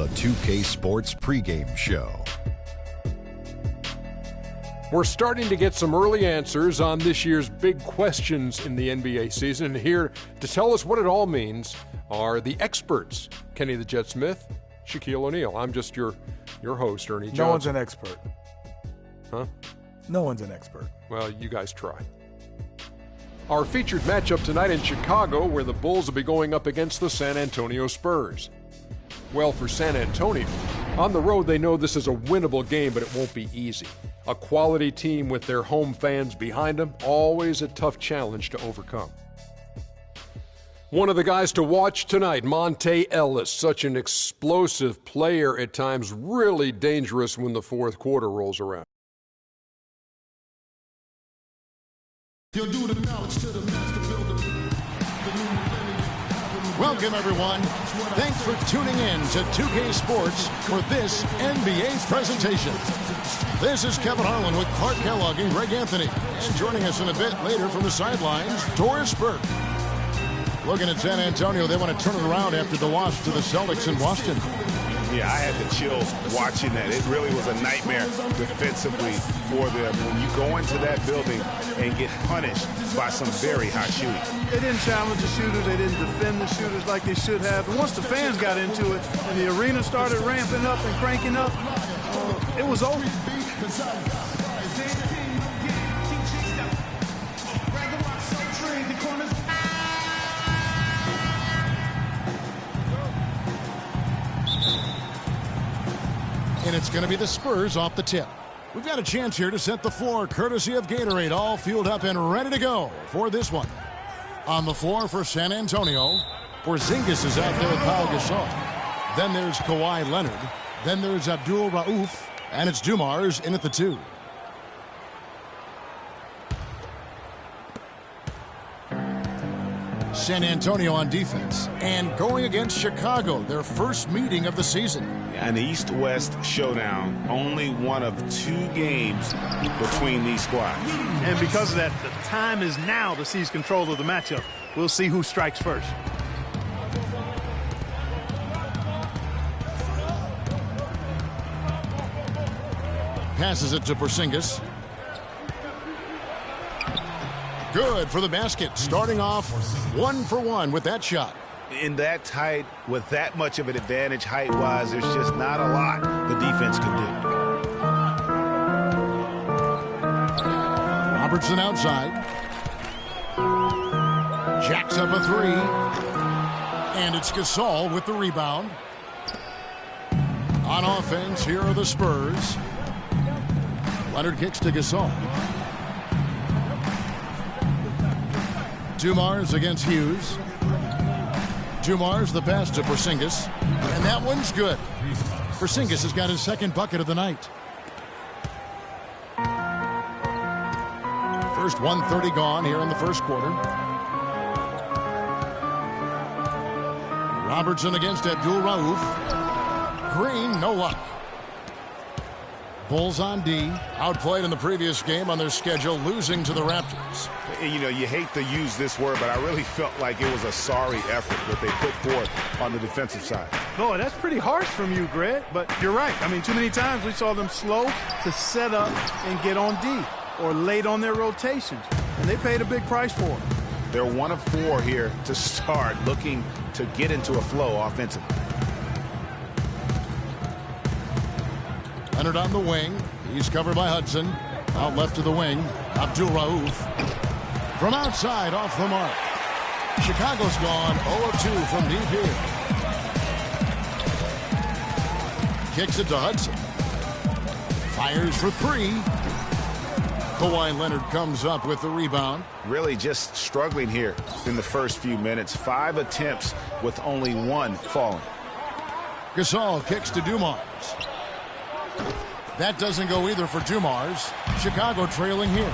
the 2K Sports pregame show. We're starting to get some early answers on this year's big questions in the NBA season. Here to tell us what it all means are the experts, Kenny the Jet Smith, Shaquille O'Neal. I'm just your host, Ernie Johnson. No one's an expert. Huh? No one's an expert. Well, you guys try. Our featured matchup tonight in Chicago, where the Bulls will be going up against the San Antonio Spurs. Well, for San Antonio, on the road they know this is a winnable game, but it won't be easy. A quality team with their home fans behind them, always a tough challenge to overcome. One of the guys to watch tonight, Monta Ellis, such an explosive player at times, really dangerous when the fourth quarter rolls around. He'll do the knowledge to the master builder. Welcome, everyone. Thanks for tuning in to 2K Sports for this NBA presentation. This is Kevin Harlan with Clark Kellogg and Greg Anthony. And joining us in a bit later from the sidelines, Doris Burke. Looking at San Antonio, they want to turn it around after the loss to the Celtics in Boston. Yeah, I had the chills watching that. It really was a nightmare defensively for them. When you go into that building and get punished by some very hot shooting. They didn't challenge the shooters. They didn't defend the shooters like they should have. And once the fans got into it and the arena started ramping up and cranking up, it was over. And it's going to be the Spurs off the tip. We've got a chance here to set the floor, courtesy of Gatorade, all fueled up and ready to go for this one. On the floor for San Antonio, Porzingis is out there with Pau Gasol. Then there's Kawhi Leonard. Then there's Abdul Rauf. And it's Dumars in at the 2. San Antonio on defense. And going against Chicago, their first meeting of the season. An East-West showdown, only one of 2 games between these squads. And because of that, the time is now to seize control of the matchup. We'll see who strikes first. Passes it to Porzingis. Good for the basket. Starting off 1 for 1 with that shot. In that tight, with that much of an advantage height-wise, there's just not a lot the defense can do. Robertson outside. Jacks up a 3. And it's Gasol with the rebound. On offense, here are the Spurs. Leonard kicks to Gasol. Dumars against Hughes. Dumars the pass to Porzingis. And that one's good. Porzingis has got his second bucket of the night. First 1:30 gone here in the first quarter. Robertson against Abdul Rauf. Green, no luck. Bulls on D, outplayed in the previous game on their schedule, losing to the Raptors. You know, you hate to use this word, but I really felt like it was a sorry effort that they put forth on the defensive side. Boy, that's pretty harsh from you, Greg, but you're right. I mean, too many times we saw them slow to set up and get on D or late on their rotations, and they paid a big price for it. They're 1 of 4 here to start, looking to get into a flow offensively. Leonard on the wing. He's covered by Hudson. Out left to the wing. Abdul Rauf. From outside, off the mark. Chicago's gone 0 of 2 from deep here. Kicks it to Hudson. Fires for 3. Kawhi Leonard comes up with the rebound. Really just struggling here in the first few minutes. 5 attempts with only 1 falling. Gasol kicks to Dumars. That doesn't go either for Dumars. Chicago trailing here.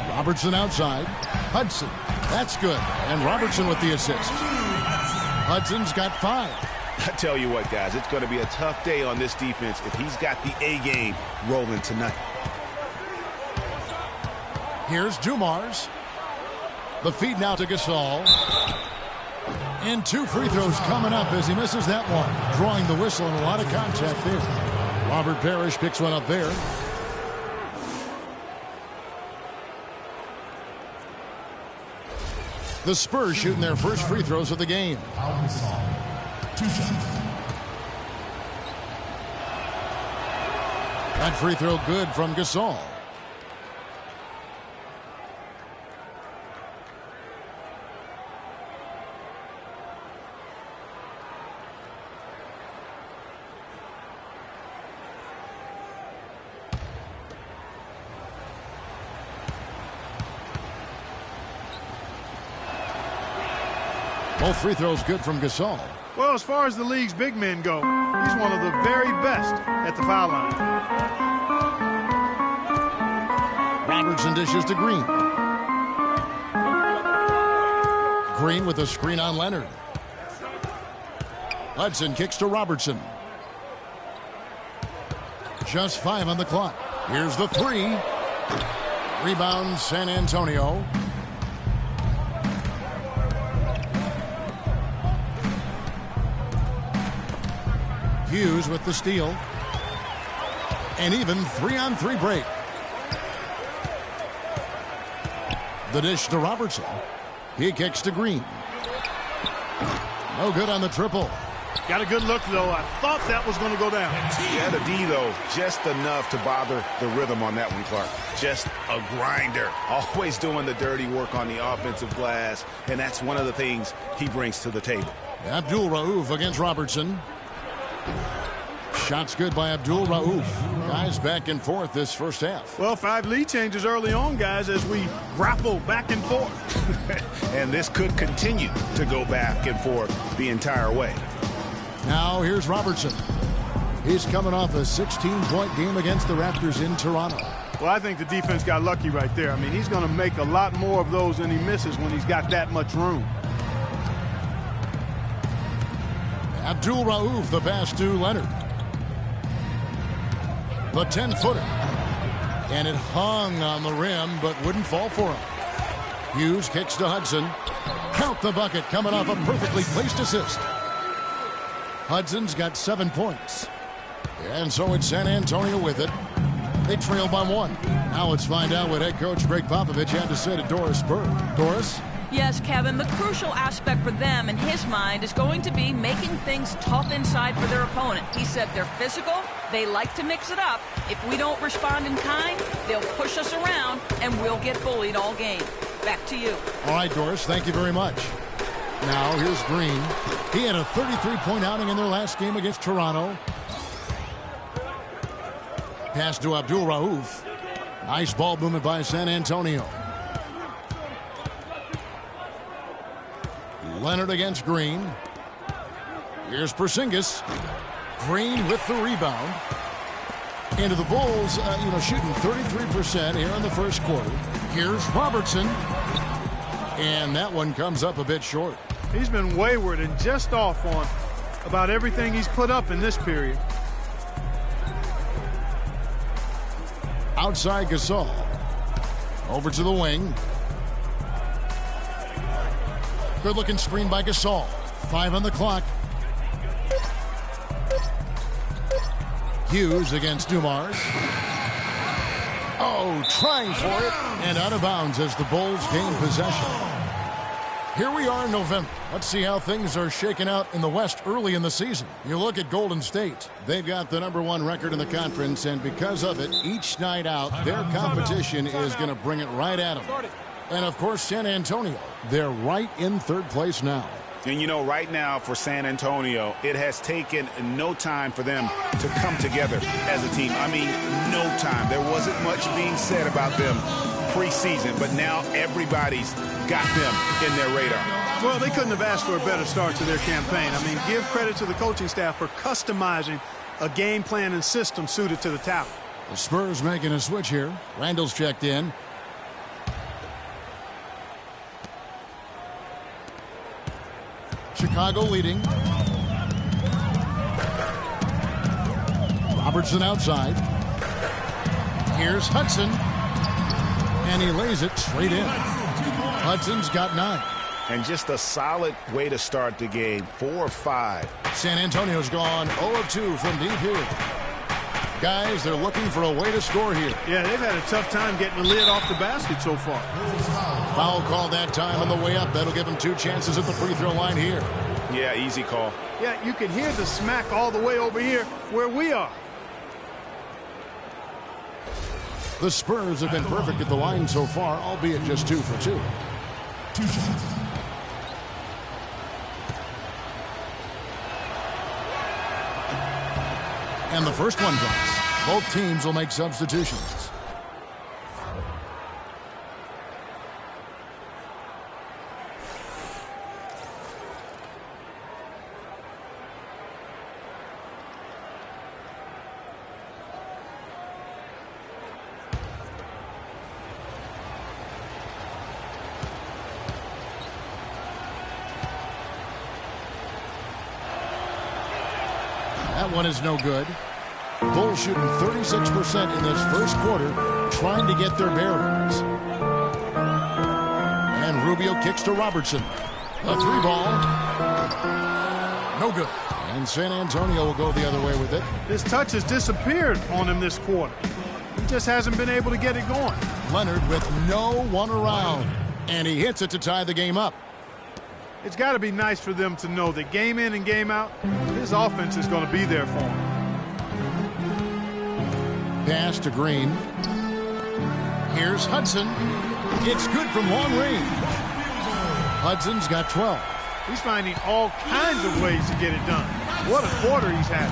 Robertson outside. Hudson. That's good. And Robertson with the assist. Hudson's got 5. I tell you what, guys, it's going to be a tough day on this defense if he's got the A game rolling tonight. Here's Dumars. The feed now to Gasol. And 2 free throws coming up as he misses that one. Drawing the whistle and a lot of contact there. Robert Parrish picks one up there. The Spurs shooting their first free throws of the game. 2 shots. That free throw good from Gasol. Both free throws good from Gasol. Well, as far as the league's big men go, he's one of the very best at the foul line. Robertson dishes to Green. Green with a screen on Leonard. Hudson kicks to Robertson. Just 5 on the clock. Here's the 3. Rebound San Antonio. Hughes with the steal. And even 3-on-3 break. The dish to Robertson. He kicks to Green. No good on the triple. Got a good look, though. I thought that was going to go down. Yeah, the D, though, just enough to bother the rhythm on that one, Clark. Just a grinder. Always doing the dirty work on the offensive glass, and that's one of the things he brings to the table. Abdul Rauf against Robertson. Shots good by Abdul Rauf. Guys back and forth this first half. Well, 5 lead changes early on, guys, as we grapple back and forth. And this could continue to go back and forth the entire way. Now here's Robertson. He's coming off a 16-point game against the Raptors in Toronto. Well, I think the defense got lucky right there. I mean, he's going to make a lot more of those than he misses when he's got that much room. Abdul Rauf, the pass to Leonard. The 10-footer. And it hung on the rim, but wouldn't fall for him. Hughes kicks to Hudson. Count the bucket, coming off a perfectly placed assist. Hudson's got 7 points. And so it's San Antonio with it. They trail by 1. Now let's find out what head coach Greg Popovich had to say to Doris Burke. Doris? Yes, Kevin, the crucial aspect for them in his mind is going to be making things tough inside for their opponent. He said they're physical, they like to mix it up. If we don't respond in kind, they'll push us around and we'll get bullied all game. Back to you. All right, Doris, thank you very much. Now here's Green. He had a 33-point outing in their last game against Toronto. Pass to Abdul Rauf. Nice ball movement by San Antonio. Leonard against Green. Here's Porzingis. Green with the rebound. Into the Bulls, shooting 33% here in the first quarter. Here's Robertson. And that one comes up a bit short. He's been wayward and just off on about everything he's put up in this period. Outside Gasol. Over to the wing. Good looking screen by Gasol. 5 on the clock. Hughes against Dumars. Oh, trying for it. And out of bounds as the Bulls gain possession. Here we are in November. Let's see how things are shaking out in the West early in the season. You look at Golden State. They've got the #1 record in the conference, and because of it, each night out, their competition is going to bring it right at them. And, of course, San Antonio. They're right in 3rd place now. And, right now for San Antonio, it has taken no time for them to come together as a team. I mean, no time. There wasn't much being said about them preseason, but now everybody's got them in their radar. Well, they couldn't have asked for a better start to their campaign. I mean, give credit to the coaching staff for customizing a game plan and system suited to the talent. The Spurs making a switch here. Randall's checked in. Chicago leading. Robertson outside. Here's Hudson. And he lays it straight in. Hudson's got 9. And just a solid way to start the game. 4-5. San Antonio's gone 0 of 2 from deep here. Guys, they're looking for a way to score here. Yeah, they've had a tough time getting the lid off the basket so far. Foul call that time on the way up. That'll give them 2 chances at the free throw line here. Yeah, easy call. Yeah, you can hear the smack all the way over here where we are. The Spurs have been perfect at the line so far, albeit just 2 for 2. 2 shots. And the first one drops. Both teams will make substitutions. That one is no good. Bulls shooting 36% in this first quarter, trying to get their bearings. And Rubio kicks to Robertson. A 3-ball. No good. And San Antonio will go the other way with it. His touch has disappeared on him this quarter. He just hasn't been able to get it going. Leonard with no one around. And he hits it to tie the game up. It's got to be nice for them to know that game in and game out, his offense is going to be there for him. Pass to Green. Here's Hudson. It's good from long range. Hudson's got 12. He's finding all kinds of ways to get it done. What a quarter he's had.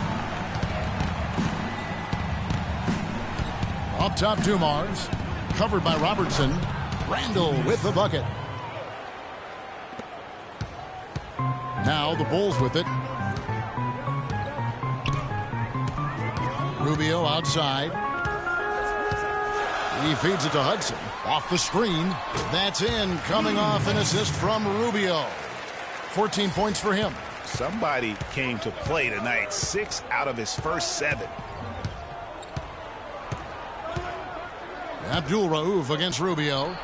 Up top, Dumars. Covered by Robertson. Randall with the bucket. Now the Bulls with it. Rubio outside. He feeds it to Hudson. Off the screen. That's in. Coming off an assist from Rubio. 14 points for him. Somebody came to play tonight. 6 out of his first 7. Abdul Rauf against Rubio.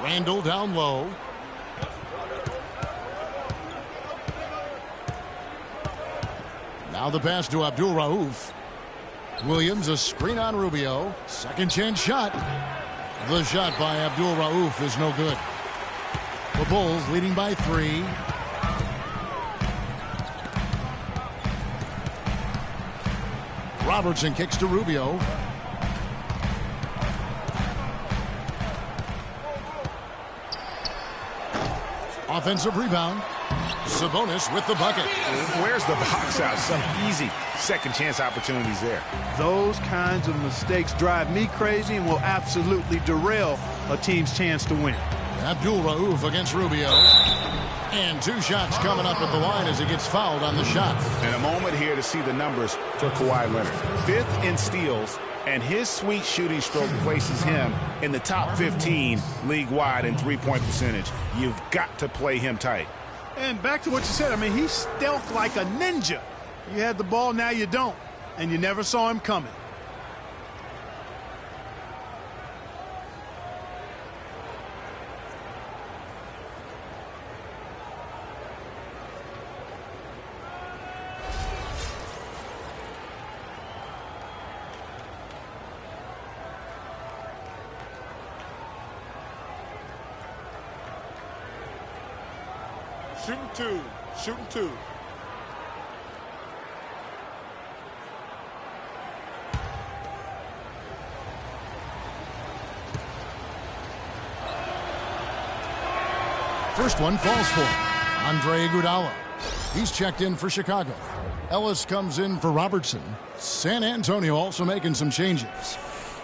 Randall down low. Now the pass to Abdul Rauf. Williams, a screen on Rubio. Second chance shot. The shot by Abdul Rauf is no good. The Bulls leading by 3. Robertson kicks to Rubio. Offensive rebound. Sabonis with the bucket. Where's the box out? Some easy second chance opportunities there. Those kinds of mistakes drive me crazy and will absolutely derail a team's chance to win. Abdul Rauf against Rubio. And 2 shots coming up at the line as he gets fouled on the shot. And a moment here to see the numbers for Kawhi Leonard. 5th in steals, and his sweet shooting stroke places him in the top 15 league-wide in three-point percentage. You've got to play him tight. And back to what you said, I mean, he's stealth like a ninja. You had the ball, now you don't. And you never saw him coming. Shooting 2. Shooting 2. First one falls for Andre Iguodala. He's checked in for Chicago. Ellis comes in for Robertson. San Antonio also making some changes.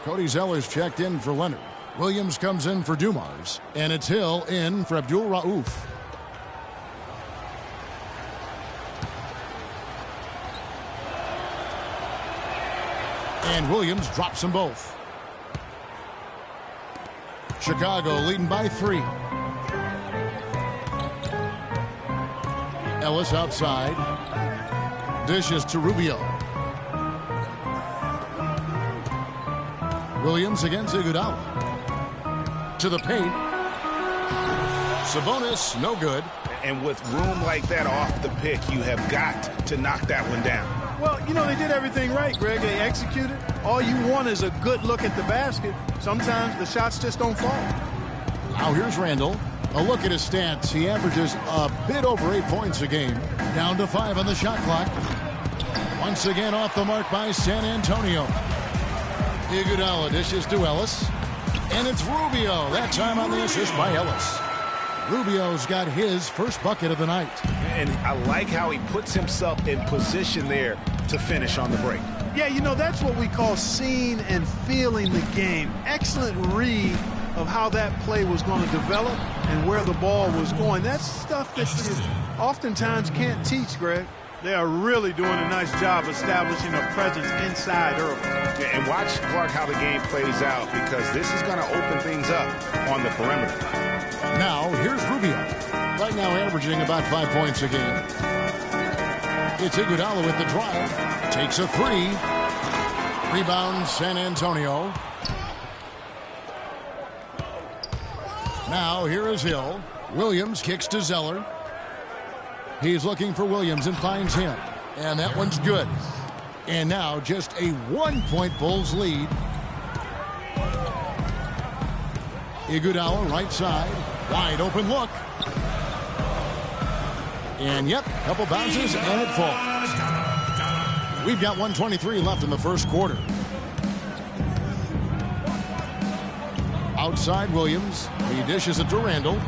Cody Zeller's checked in for Leonard. Williams comes in for Dumars. And it's Hill in for Abdul Rauf. And Williams drops them both. Chicago leading by 3. Ellis outside. Dishes to Rubio. Williams against Iguodala. to the paint. Sabonis, no good. And with room like that off the pick, you have got to knock that one down. Well, you know, they did everything right, Greg. They executed. All you want is a good look at the basket. Sometimes the shots just don't fall. Now here's Randall. A look at his stats. He averages a bit over 8 points a game. Down to 5 on the shot clock. Once again off the mark by San Antonio. Iguodala dishes to Ellis. And it's Rubio. That time on the assist by Ellis. Rubio's got his first bucket of the night. And I like how he puts himself in position there to finish on the break. Yeah, you know, that's what we call seeing and feeling the game. Excellent read of how that play was going to develop and where the ball was going. That's stuff that you oftentimes can't teach, Greg. They are really doing a nice job establishing a presence inside early. Yeah, and watch, Clark, how the game plays out, because this is going to open things up on the perimeter. Now, here's Rubio. Right now averaging about 5 points a game. It's Iguodala with the drive. Takes a three. Rebound, San Antonio. Now, here is Hill. Williams kicks to Zeller. He's looking for Williams and finds him. And that one's good. And now just a 1-point Bulls lead. Iguodala right side. Wide open look. And yep, couple bounces and it falls. We've got 1:23 left in the first quarter. Outside Williams. He dishes it to Randall.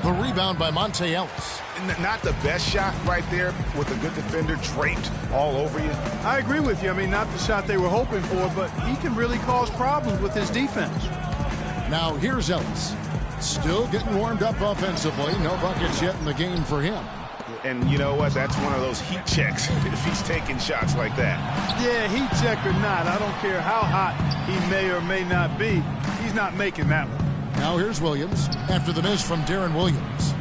The rebound by Monte Ellis. Not the best shot right there with a good defender draped all over you. I agree with you. I mean, not the shot they were hoping for, but he can really cause problems with his defense. Now here's Ellis. Still getting warmed up offensively. No buckets yet in the game for him. And you know what? That's one of those heat checks if he's taking shots like that. Yeah, heat check or not, I don't care how hot he may or may not be. He's not making that one. Now here's Williams after the miss from Darren Williams.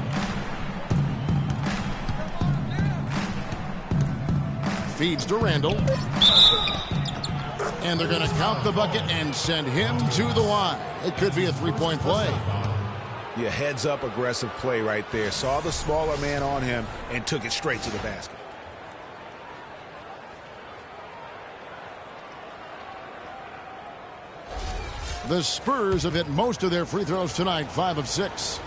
Feeds to Randall. And they're going to count the bucket and send him to the line. It could be a three-point play. Yeah, heads-up aggressive play right there. Saw the smaller man on him and took it straight to the basket. The Spurs have hit most of their free throws tonight, 5 of 6.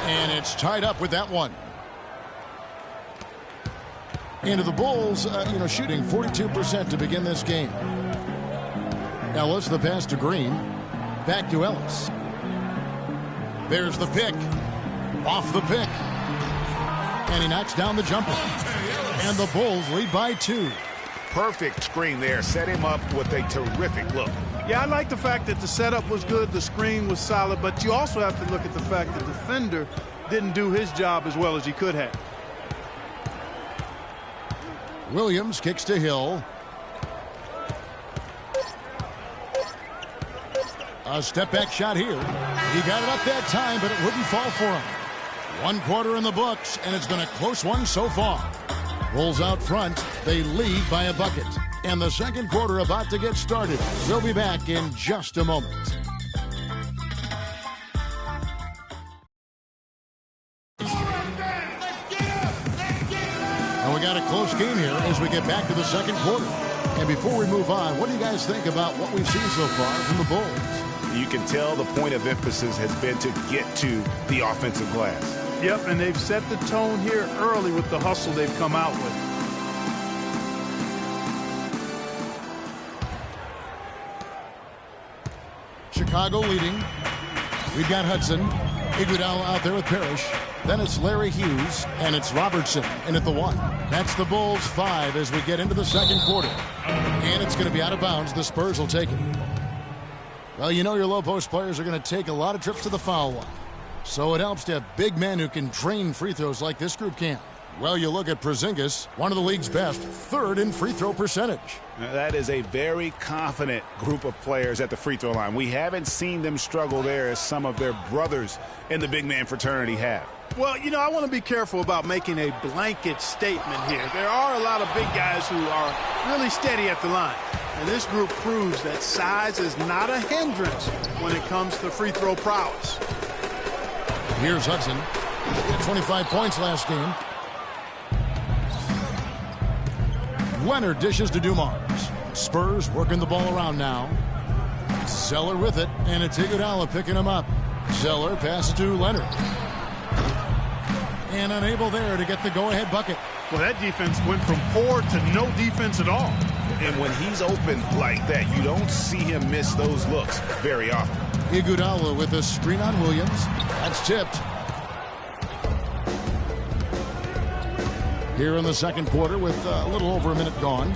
And it's tied up with that one. Into the Bulls, shooting 42% to begin this game. Ellis, the pass to Green. Back to Ellis. There's the pick. Off the pick. And he knocks down the jumper. And the Bulls lead by 2. Perfect screen there. Set him up with a terrific look. Yeah, I like the fact that the setup was good, the screen was solid, but you also have to look at the fact that the defender didn't do his job as well as he could have. Williams kicks to Hill. A step-back shot here. He got it up that time, but it wouldn't fall for him. 1 quarter in the books, and it's been a close one so far. Bulls out front. They lead by a bucket. And the second quarter about to get started. We'll be back in just a moment. And we got a close game here as we get back to the second quarter. And before we move on, what do you guys think about what we've seen so far from the Bulls? You can tell the point of emphasis has been to get to the offensive glass. Yep, and they've set the tone here early with the hustle they've come out with. Chicago leading. We've got Hudson. Iguodala out there with Parrish. Then it's Larry Hughes, and it's Robertson in at the 1. That's the Bulls 5 as we get into the second quarter. And it's going to be out of bounds. The Spurs will take it. Well, you know your low post players are going to take a lot of trips to the foul line. So it helps to have big men who can drain free throws like this group can. Well, you look at Porzingis, one of the league's best, third in free throw percentage. Now, that is a very confident group of players at the free throw line. We haven't seen them struggle there as some of their brothers in the big man fraternity have. Well, you know, I want to be careful about making a blanket statement here. There are a lot of big guys who are really steady at the line. And this group proves that size is not a hindrance when it comes to free throw prowess. Here's Hudson. He had 25 points last game. Leonard dishes to Dumars. Spurs working the ball around now. Zeller with it, and it's Iguodala picking him up. Zeller passes to Leonard. And unable there to get the go-ahead bucket. Well, that defense went from poor to no defense at all. And when he's open like that, you don't see him miss those looks very often. Iguodala with a screen on Williams. That's tipped. Here in the second quarter with a little over a minute gone.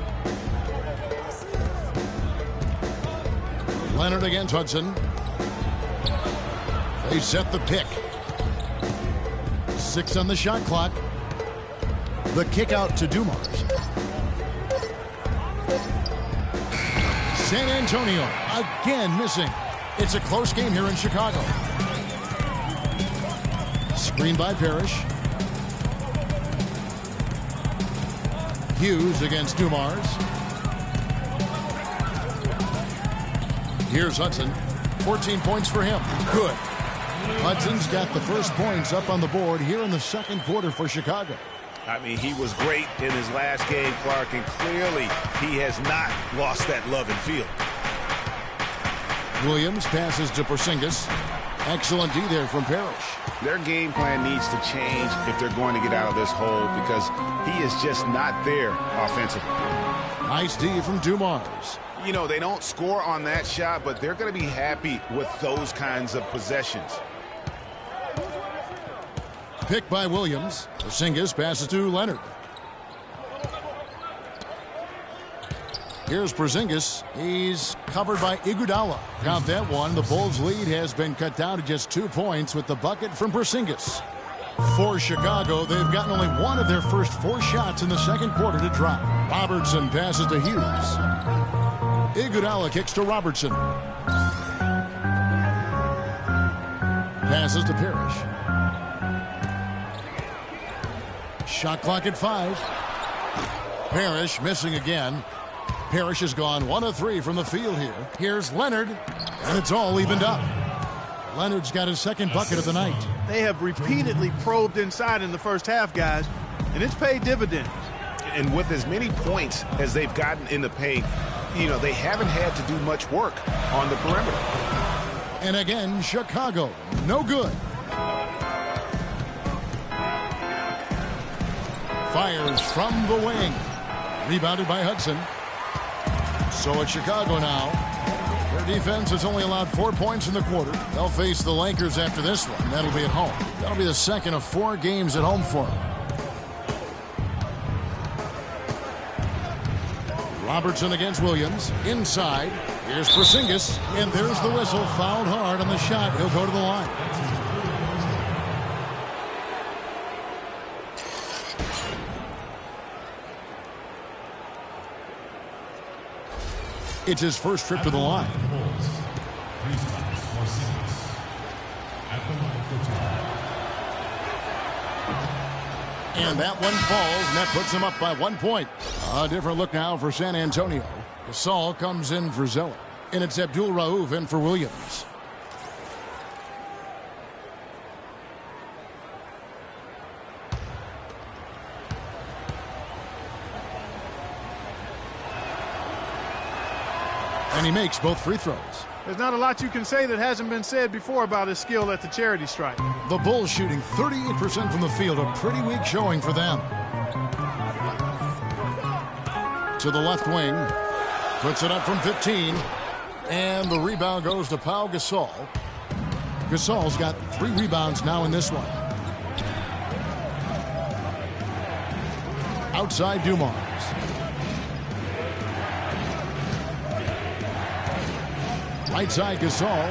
Leonard against Hudson. They set the pick. 6 on the shot clock. The kick out to Dumars. San Antonio again missing. It's a close game here in Chicago. Screen by Parrish. Hughes against Dumars. Here's Hudson. 14 points for him. Good. Hudson's got the first points up on the board here in the second quarter for Chicago. I mean, he was great in his last game, Clark, and clearly he has not lost that love and feel. Williams passes to Porzingis. Excellent D there from Parrish. Their game plan needs to change if they're going to get out of this hole because he is just not there offensively. Nice D from Dumars. You know, they don't score on that shot, but they're going to be happy with those kinds of possessions. Pick by Williams. Porzingis passes to Leonard. Here's Porzingis. He's covered by Iguodala. Count that one. The Bulls' lead has been cut down to just 2 points with the bucket from Porzingis. For Chicago, they've gotten only one of their first 4 shots in the second quarter to drop. Robertson passes to Hughes. Iguodala kicks to Robertson. Passes to Parrish. Shot clock at 5. Parrish missing again. Parrish has gone 1 of 3 from the field here. Here's Leonard, and it's all evened up. Leonard's got his second bucket of the night. They have repeatedly probed inside in the first half, guys, and it's paid dividends. And with as many points as they've gotten in the paint, you know, they haven't had to do much work on the perimeter. And again, Chicago, no good. Fires from the wing. Rebounded by Hudson. So it's Chicago now. Their defense has only allowed 4 points in the quarter. They'll face the Lakers after this one. That'll be at home. That'll be the second of 4 games at home for them. Robertson against Williams. Inside. Here's Porzingis. And there's the whistle. Fouled hard on the shot. He'll go to the line. It's his first trip to the line. And that one falls, and that puts him up by 1 point. A different look now for San Antonio. Gasol comes in for Zeller. And it's Abdul Rauf in for Williams. And he makes both free throws. There's not a lot you can say that hasn't been said before about his skill at the charity stripe. The Bulls shooting 38% from the field, a pretty weak showing for them. To the left wing, puts it up from 15, and the rebound goes to Pau Gasol. Gasol's got 3 rebounds now in this one. Outside Dumars. Right side Gasol.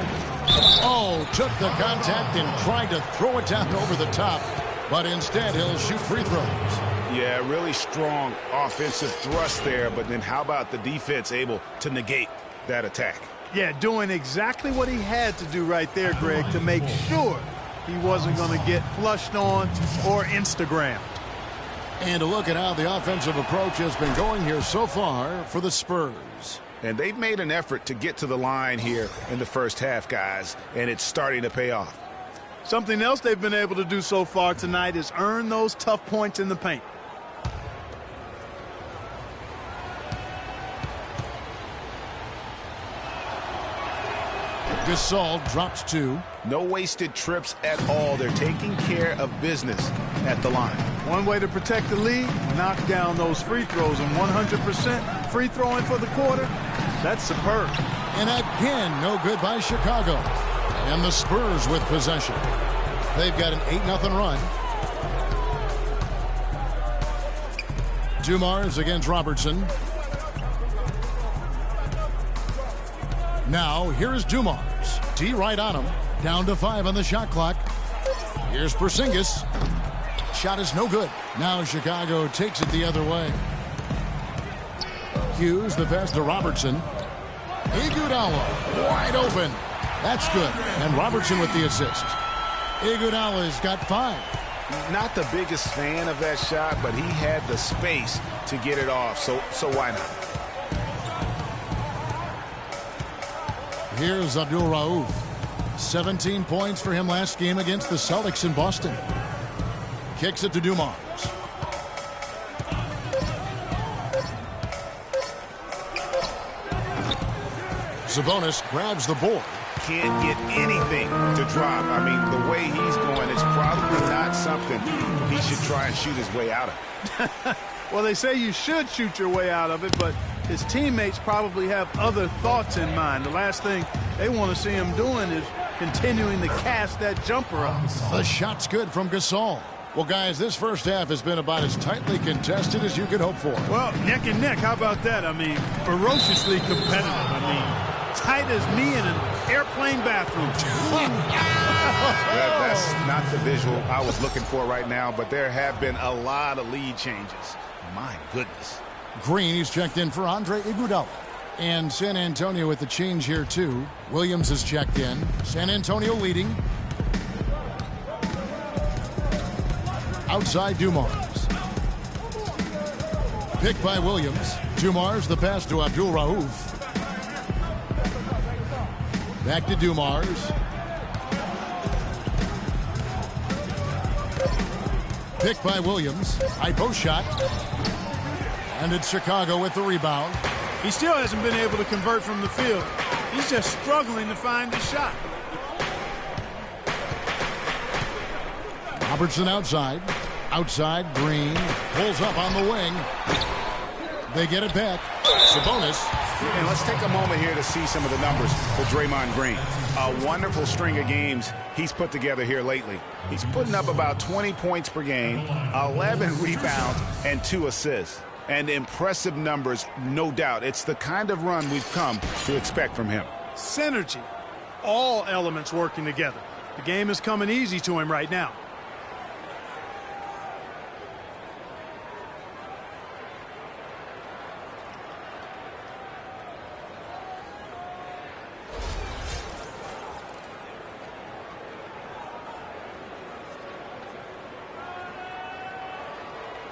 Oh, took the contact and tried to throw it down over the top. but instead he'll shoot free throws. Yeah, really strong offensive thrust there, but then how about the defense able to negate that attack? Yeah, doing exactly what he had to do right there, Greg, to make sure he wasn't going to get flushed on or Instagrammed. And to look at how the offensive approach has been going here so far for the Spurs. And they've made an effort to get to the line here in the first half, guys, and it's starting to pay off. Something else they've been able to do so far tonight is earn those tough points in the paint. Gasol drops 2. No wasted trips at all. They're taking care of business at the line. One way to protect the lead, knock down those free throws, and 100% free throwing for the quarter, that's superb. And again, no good by Chicago. And the Spurs with possession. They've got an 8-0 run. Dumars against Robertson. Now, here is Dumars. D right on him. Down to 5 on the shot clock. Here's Porzingis. Shot is no good. Now Chicago takes it the other way. Hughes, the pass to Robertson. Iguodala wide open. That's good. And Robertson with the assist. Iguodala's got 5. Not the biggest fan of that shot, but he had the space to get it off, so why not? Here's Abdul Rauf. 17 points for him last game against the Celtics in Boston. Kicks it to Dumars. Sabonis grabs the board. Can't get anything to drop. I mean, the way he's going, it's probably not something he should try and shoot his way out of. Well, they say you should shoot your way out of it, but his teammates probably have other thoughts in mind. The last thing they want to see him doing is continuing to cast that jumper up. The shot's good from Gasol. Well, guys, this first half has been about as tightly contested as you could hope for. Well, neck and neck. How about that? I mean, ferociously competitive. I mean, tight as me in an airplane bathroom. That's not the visual I was looking for right now, but there have been a lot of lead changes. My goodness. Green, he's checked in for Andre Iguodala. And San Antonio with the change here, too. Williams is checked in. San Antonio leading. Outside Dumars. Picked by Williams. Dumars, the pass to Abdul Rauf. Back to Dumars. Picked by Williams. High post shot. And it's Chicago with the rebound. He still hasn't been able to convert from the field. He's just struggling to find his shot. Robertson outside. Outside, Green. Pulls up on the wing. They get it back. Sabonis. And let's take a moment here to see some of the numbers for Draymond Green. A wonderful string of games he's put together here lately. He's putting up about 20 points per game, 11 rebounds, and 2 assists. And impressive numbers, no doubt. It's the kind of run we've come to expect from him. Synergy. All elements working together. The game is coming easy to him right now.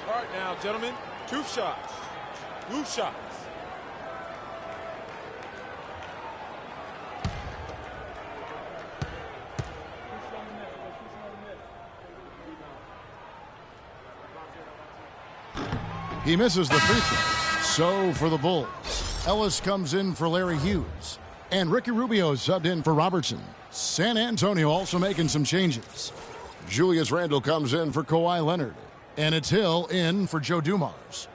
All right now, gentlemen, 2 shots. 2 shots. He misses the free throw. So for the Bulls, Ellis comes in for Larry Hughes. And Ricky Rubio subbed in for Robertson. San Antonio also making some changes. Julius Randle comes in for Kawhi Leonard. And it's Hill in for Joe Dumars.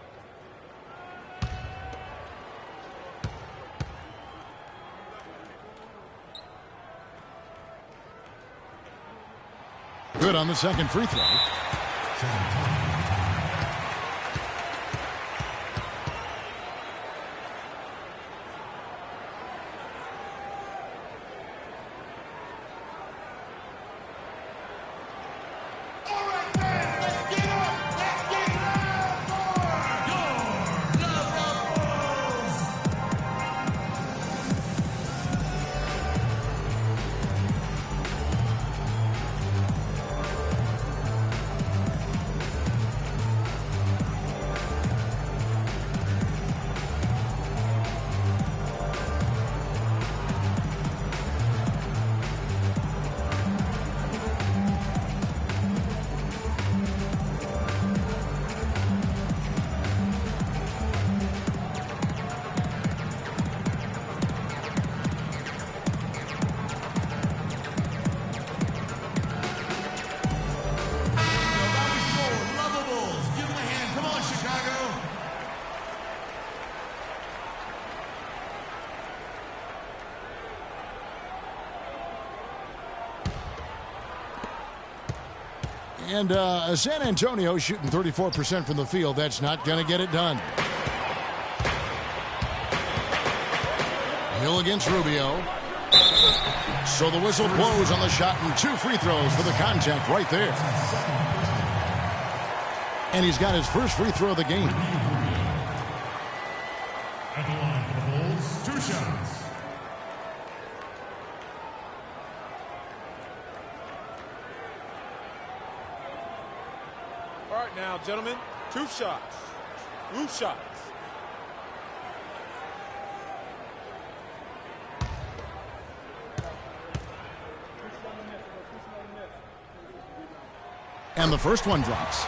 Good on the second free throw. And San Antonio shooting 34% from the field. That's not going to get it done. Hill against Rubio. So the whistle blows on the shot and 2 free throws for the contact right there. And he's got his first free throw of the game. At the line for the Bulls, 2 shots. All right now, gentlemen, 2 shots. 2 shots. And the first one drops.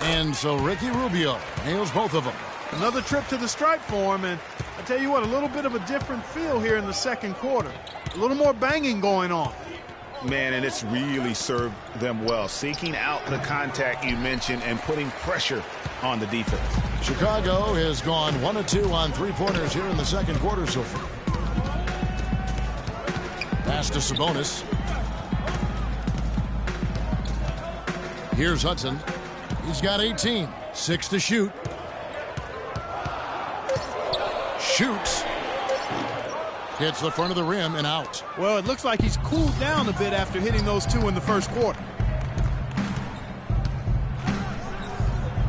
And so Ricky Rubio nails both of them. Another trip to the stripe for him, and I tell you what, a little bit of a different feel here in the second quarter. A little more banging going on. Man, and it's really served them well. Seeking out the contact you mentioned and putting pressure on the defense. Chicago has gone 1 of 2 on 3-pointers here in the second quarter so far. Pass to Sabonis. Here's Hudson. He's got 18. 6 to shoot. Shoots. Hits the front of the rim and out. Well, it looks like he's cooled down a bit after hitting those 2 in the first quarter.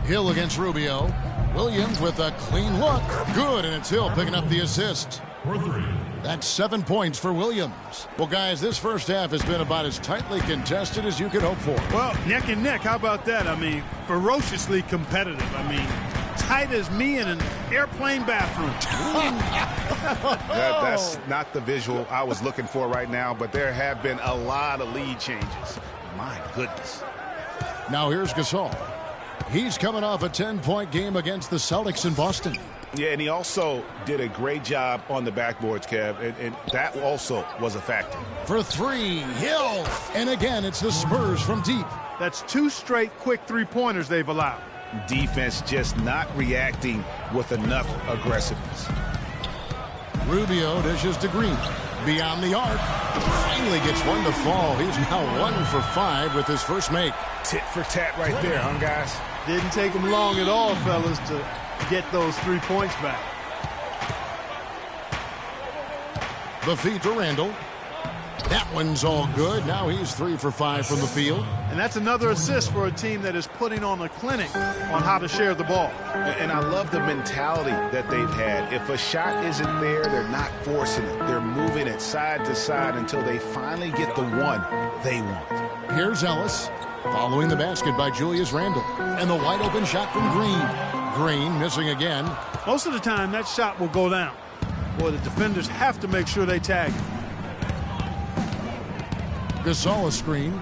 Hill against Rubio. Williams with a clean look. Good, and it's Hill picking up the assist. For 3. That's 7 points for Williams. Well, guys, this first half has been about as tightly contested as you could hope for. Well, neck and neck, how about that? I mean, ferociously competitive. I mean, tight as me in an airplane bathroom. That's not the visual I was looking for right now, but there have been a lot of lead changes. My goodness. Now here's Gasol. He's coming off a 10-point game against the Celtics in Boston. Yeah, and he also did a great job on the backboards, Kev, and that also was a factor. For 3, Hill. And again, it's the Spurs from deep. That's 2 straight quick 3-pointers they've allowed. Defense just not reacting with enough aggressiveness. Rubio dishes to Green. Beyond the arc. Finally gets one to fall. He's now 1 for 5 with his first make. Tit for tat right there, huh, guys? Didn't take him long at all, fellas, to get those 3 points back. The feed to Randall. That one's all good. Now he's 3 for 5 from the field. And that's another assist for a team that is putting on a clinic on how to share the ball. And I love the mentality that they've had. If a shot isn't there, they're not forcing it. They're moving it side to side until they finally get the one they want. Here's Ellis. Following the basket by Julius Randle. And the wide open shot from Green. Green missing again. Most of the time, that shot will go down. Boy, the defenders have to make sure they tag him. Gasol a screen.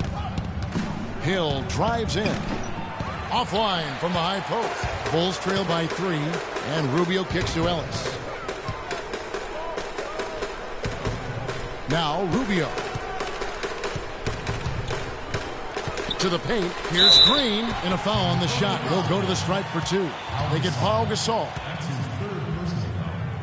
Hill drives in. Offline from the high post. Bulls trail by 3. And Rubio kicks to Ellis. Now Rubio. To the paint. Here's Green. And a foul on the shot. He'll go to the stripe for 2. They get Paul Gasol.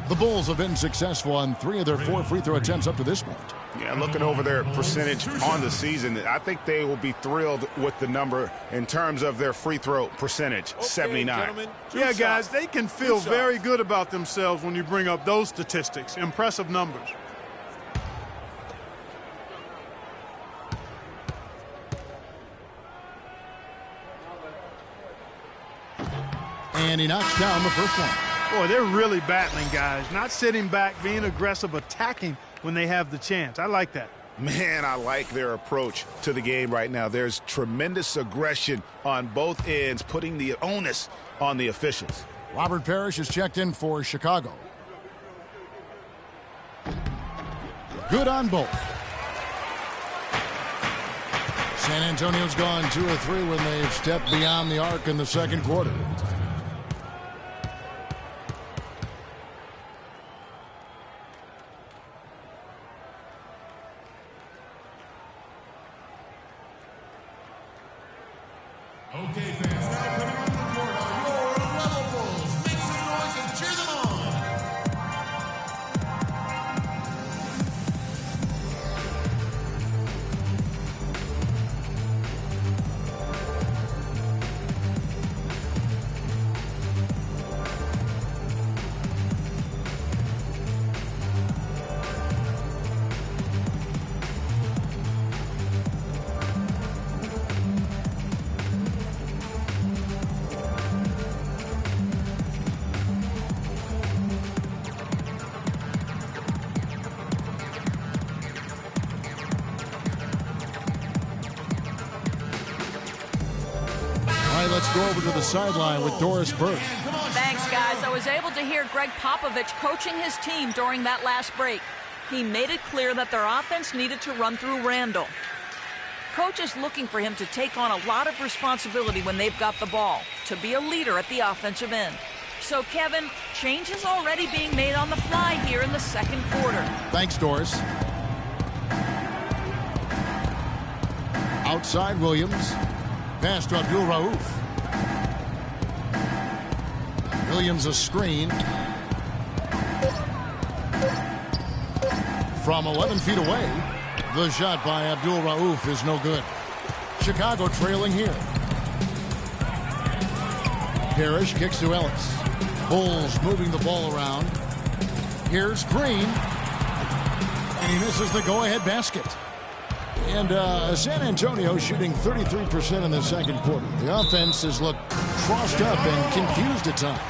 The Bulls have been successful on 3 of their 4 free throw attempts up to this point. Yeah, looking over their percentage on the season, I think they will be thrilled with the number in terms of their free throw percentage, 79. Yeah, guys, they can feel very good about themselves when you bring up those statistics. Impressive numbers. And he knocks down the first one. Boy, they're really battling, guys. Not sitting back, being aggressive, attacking when they have the chance. I like that. Man, I like their approach to the game right now. There's tremendous aggression on both ends, putting the onus on the officials. Robert Parrish is checked in for Chicago. Good on both. San Antonio's gone 2 of 3 when they've stepped beyond the arc in the second quarter. let's go over to the sideline with Doris Burke. Thanks, guys. I was able to hear Greg Popovich coaching his team during that last break. He made it clear that their offense needed to run through Randall. Coach is looking for him to take on a lot of responsibility when they've got the ball, to be a leader at the offensive end. So, Kevin, change is already being made on the fly here in the second quarter. Thanks, Doris. Outside Williams. Pass to Abdul Rauf. Williams a screen. From 11 feet away, the shot by Abdul Rauf is no good. Chicago trailing here. Parrish kicks to Ellis. Bulls moving the ball around. Here's Green. And he misses the go-ahead basket. And San Antonio shooting 33% in the second quarter. The offense has looked crossed up and confused at times.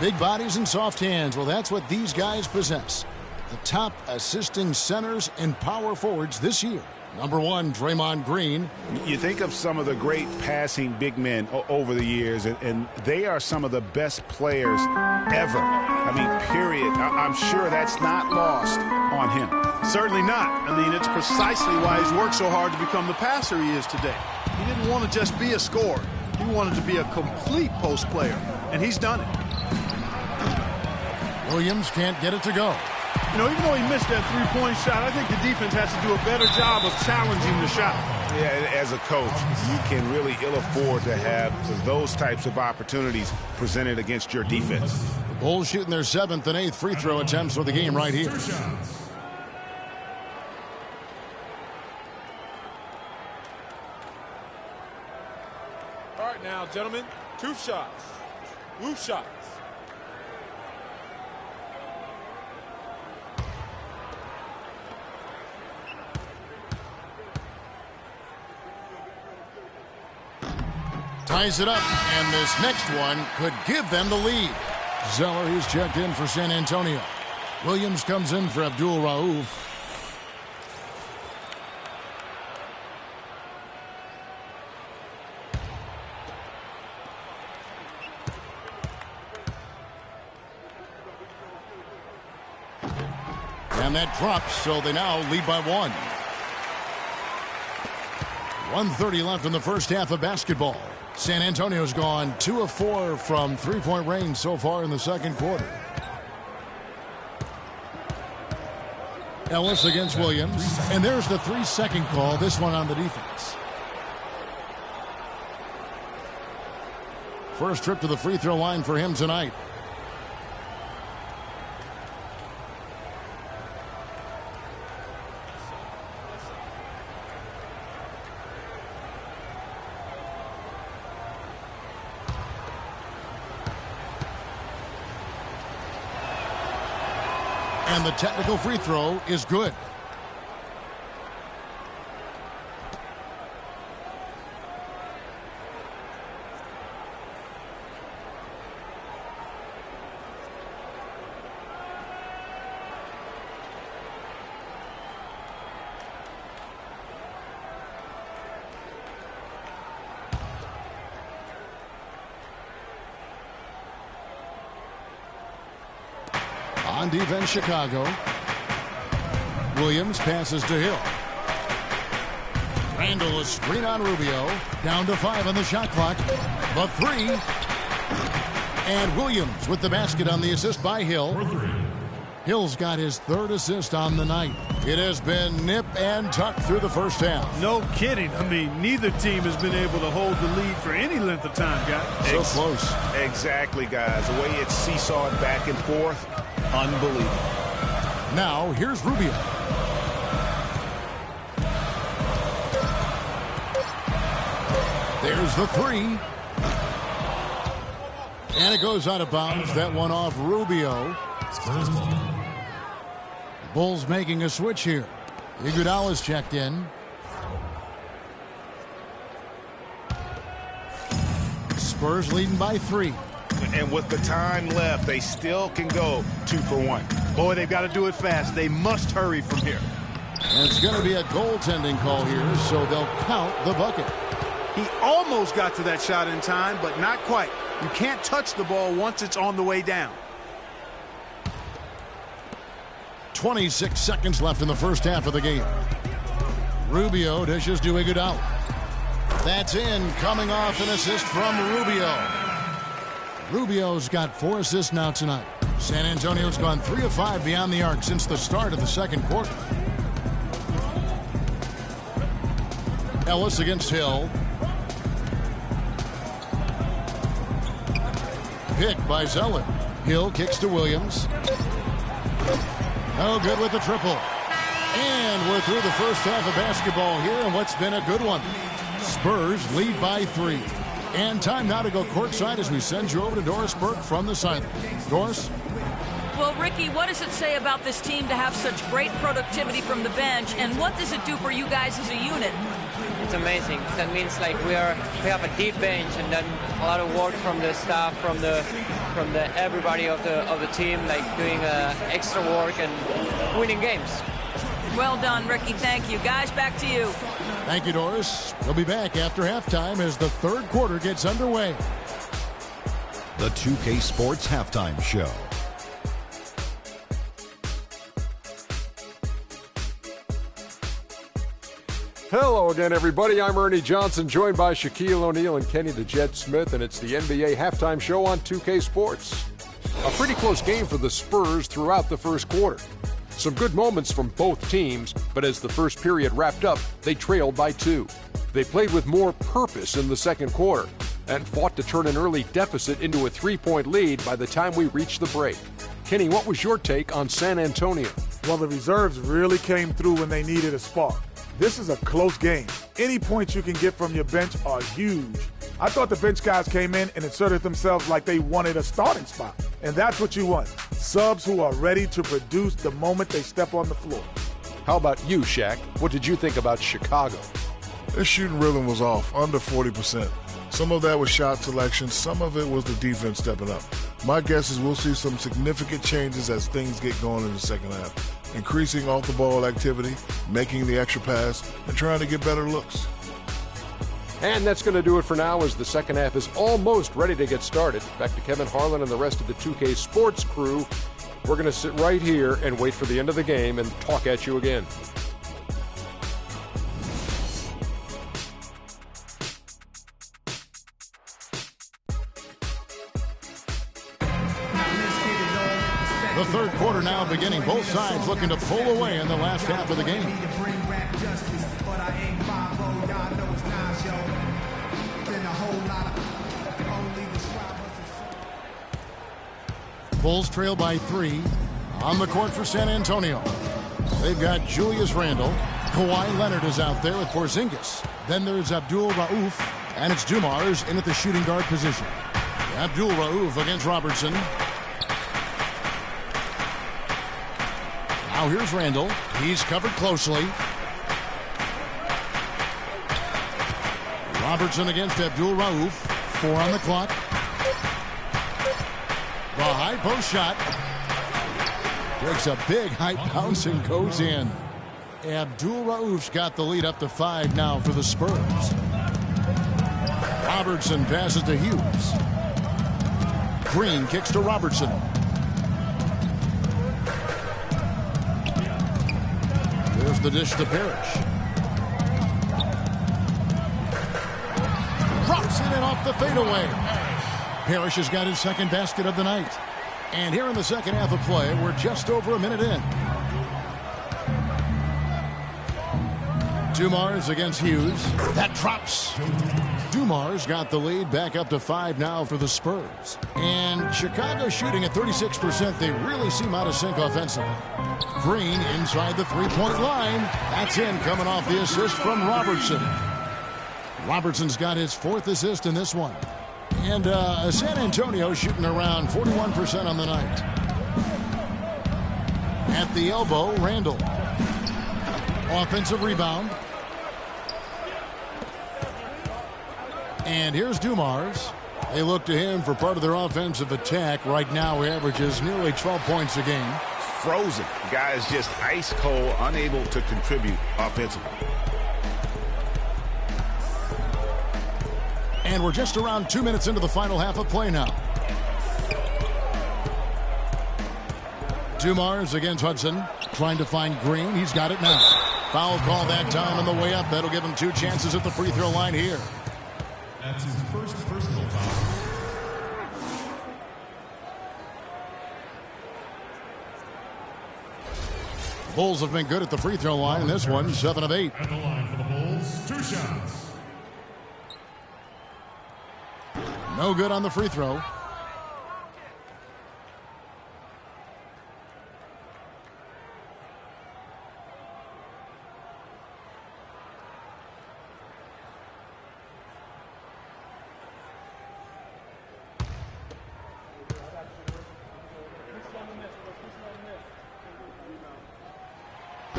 Big bodies and soft hands. Well, that's what these guys possess. The top assisting centers and power forwards this year. Number one, Draymond Green. You think of some of the great passing big men over the years, and they are some of the best players ever. I mean, period. I'm sure that's not lost on him. Certainly not. I mean, it's precisely why he's worked so hard to become the passer he is today. He didn't want to just be a scorer. He wanted to be a complete post player, and he's done it. Williams can't get it to go. You know, even though he missed that three-point shot, I think the defense has to do a better job of challenging the shot. Yeah, as a coach, you can really ill afford to have those types of opportunities presented against your defense. The Bulls shooting their 7th and 8th free throw attempts for the game right here. All right, now, gentlemen, 2 shots. Roof shots. Ties it up, and this next one could give them the lead. Zeller, who's checked in for San Antonio. Williams comes in for Abdul Rauf. And that drops, so they now lead by 1. 1:30 left in the first half of basketball. San Antonio's gone 2 of 4 from three-point range so far in the second quarter. Ellis against Williams. And there's the 3-second call, this one on the defense. First trip to the free throw line for him tonight. And the technical free throw is good. On defense, Chicago. Williams passes to Hill. Randall, a screen on Rubio. Down to 5 on the shot clock. The 3. And Williams with the basket on the assist by Hill. Hill's got his 3rd assist on the night. It has been nip and tuck through the first half. No kidding. I mean, neither team has been able to hold the lead for any length of time, guys. So close. Exactly, guys. The way it's seesawed back and forth, unbelievable. Now, here's Rubio. There's the 3. And it goes out of bounds. That one off Rubio. The Bulls making a switch here. Iguodala's checked in. Spurs leading by 3. And with the time left, they still can go 2 for 1. Boy, they've got to do it fast. They must hurry from here. And it's going to be a goaltending call here, so they'll count the bucket. He almost got to that shot in time, but not quite. You can't touch the ball once it's on the way down. 26 seconds left in the first half of the game. Rubio dishes to Iguodala. That's in, coming off an assist from Rubio. Rubio's got 4 assists now tonight. San Antonio's gone 3 of 5 beyond the arc since the start of the second quarter. Ellis against Hill. Pick by Zeller. Hill kicks to Williams. No good with the triple. And we're through the first half of basketball here in what's been a good one. Spurs lead by 3. And time now to go courtside as we send you over to Doris Burke from the sideline. Doris? Well, Ricky, what does it say about this team to have such great productivity from the bench, and what does it do for you guys as a unit? It's amazing. That means like we have a deep bench, and then a lot of work from the staff, from the everybody of the team, like doing extra work and winning games. Well done, Ricky. Thank you. Guys, back to you. Thank you, Doris. We'll be back after halftime as the third quarter gets underway. The 2K Sports Halftime Show. Hello again, everybody. I'm Ernie Johnson, joined by Shaquille O'Neal and Kenny the Jet Smith, and it's the NBA Halftime Show on 2K Sports. A pretty close game for the Spurs throughout the first quarter. Some good moments from both teams, but as the first period wrapped up, they trailed by 2. They played with more purpose in the second quarter and fought to turn an early deficit into a 3-point lead by the time we reached the break. Kenny, what was your take on San Antonio? Well, the reserves really came through when they needed a spark. This is a close game. Any points you can get from your bench are huge. I thought the bench guys came in and inserted themselves like they wanted a starting spot. And that's what you want. Subs who are ready to produce the moment they step on the floor. How about you, Shaq? What did you think about Chicago? Their shooting rhythm was off, under 40%. Some of that was shot selection. Some of it was the defense stepping up. My guess is we'll see some significant changes as things get going in the second half. Increasing off-the-ball activity, making the extra pass, and trying to get better looks. And that's going to do it for now as the second half is almost ready to get started. Back to Kevin Harlan and the rest of the 2K Sports crew. We're going to sit right here and wait for the end of the game and talk at you again. The third quarter now beginning. Both sides looking to pull away in the last half of the game. Bulls trail by 3. On the court for San Antonio. They've got Julius Randle. Kawhi Leonard is out there with Porzingis. Then there's Abdul Rauf. And it's Dumars in at the shooting guard position. Abdul Rauf against Robertson. Now here's Randle. He's covered closely. Robertson against Abdul Rauf. 4 on the clock. The high post shot. Takes a big high bounce and goes in. Abdul Rauf's got the lead up to 5 now for the Spurs. Robertson passes to Hughes. Green kicks to Robertson. There's the dish to Parrish. Drops in and off the fadeaway. Parrish has got his second basket of the night. And here in the second half of play, we're just over a minute in. Dumars against Hughes. That drops. Dumars got the lead back up to 5 now for the Spurs. And Chicago shooting at 36%. They really seem out of sync offensively. Green inside the three-point line. That's in, coming off the assist from Robertson. Robertson's got his 4th assist in this one. And San Antonio shooting around 41% on the night. At the elbow, Randle. Offensive rebound. And here's Dumars. They look to him for part of their offensive attack. Right now, he averages nearly 12 points a game. Frozen. Guys just ice cold, unable to contribute offensively. And we're just around 2 minutes into the final half of play now. Dumars against Hudson, trying to find Green. He's got it now. Foul call that time on the way up. That'll give him 2 chances at the free throw line here. That's his first personal foul. Bulls have been good at the free throw line in this one, 7 of 8. At the line for the Bulls, 2 shots. No good on the free throw.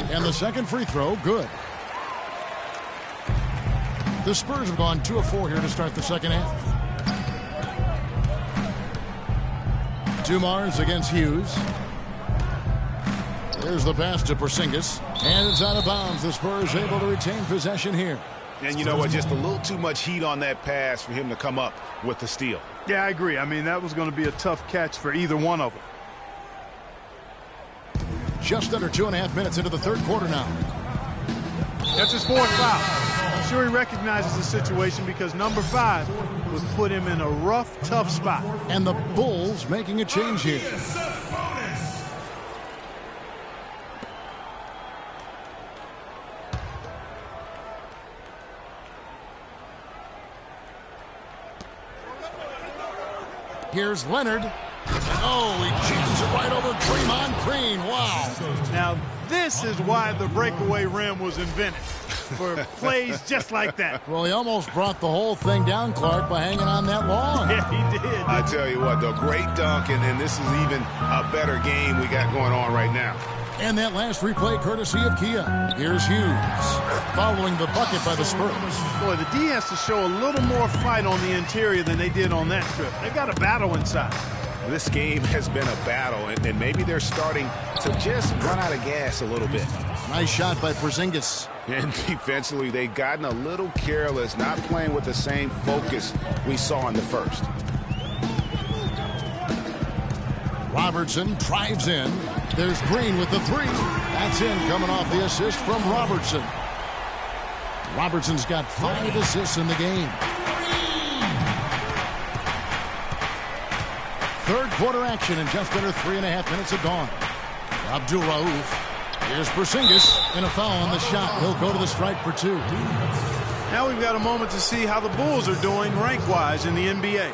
And the second free throw, good. The Spurs have gone 2 of 4 here to start the second half. Dumars against Hughes. Here's the pass to Porzingis. And it's out of bounds. The Spurs able to retain possession here. And you know what? Just a little too much heat on that pass for him to come up with the steal. Yeah, I agree. I mean, that was going to be a tough catch for either one of them. Just under 2.5 minutes into the third quarter now. That's his 4th foul. I'm sure he recognizes the situation because number 5 would put him in a rough, tough spot. And the Bulls making a change here. Here's Leonard. Oh, he jams it right over Draymond Green. Wow. Now, this is why the breakaway rim was invented, for plays just like that. Well, he almost brought the whole thing down, Clark, by hanging on that long. Yeah, he did. I tell you what, though, great dunk, and this is even a better game we got going on right now. And that last replay courtesy of Kia. Here's Hughes following the bucket by the Spurs. Boy, the D has to show a little more fight on the interior than they did on that trip. They've got a battle inside. This game has been a battle, and maybe they're starting to just run out of gas a little bit. Nice shot by Porzingis. And defensively, they've gotten a little careless, not playing with the same focus we saw in the first. Robertson drives in. There's Green with the 3. That's in, coming off the assist from Robertson. Robertson's got 5 assists in the game. Third quarter action and just under 3.5 minutes have gone. Abdul Rauf. Here's Porzingis, and a foul on the shot. He'll go to the stripe for 2. Now we've got a moment to see how the Bulls are doing rank-wise in the NBA.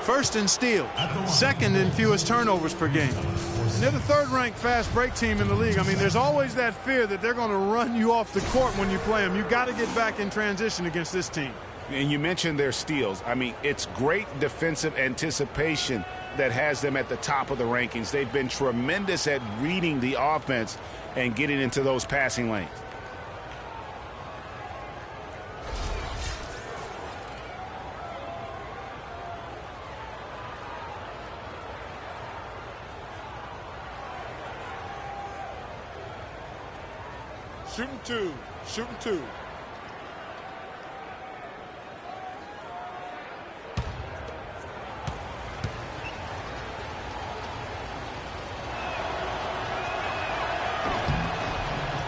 First in steals, second in fewest turnovers per game. And they're the 3rd-ranked fast break team in the league. I mean, there's always that fear that they're going to run you off the court when you play them. You've got to get back in transition against this team. And you mentioned their steals. I mean, it's great defensive anticipation that has them at the top of the rankings. They've been tremendous at reading the offense and getting into those passing lanes. Shooting 2. Shooting 2.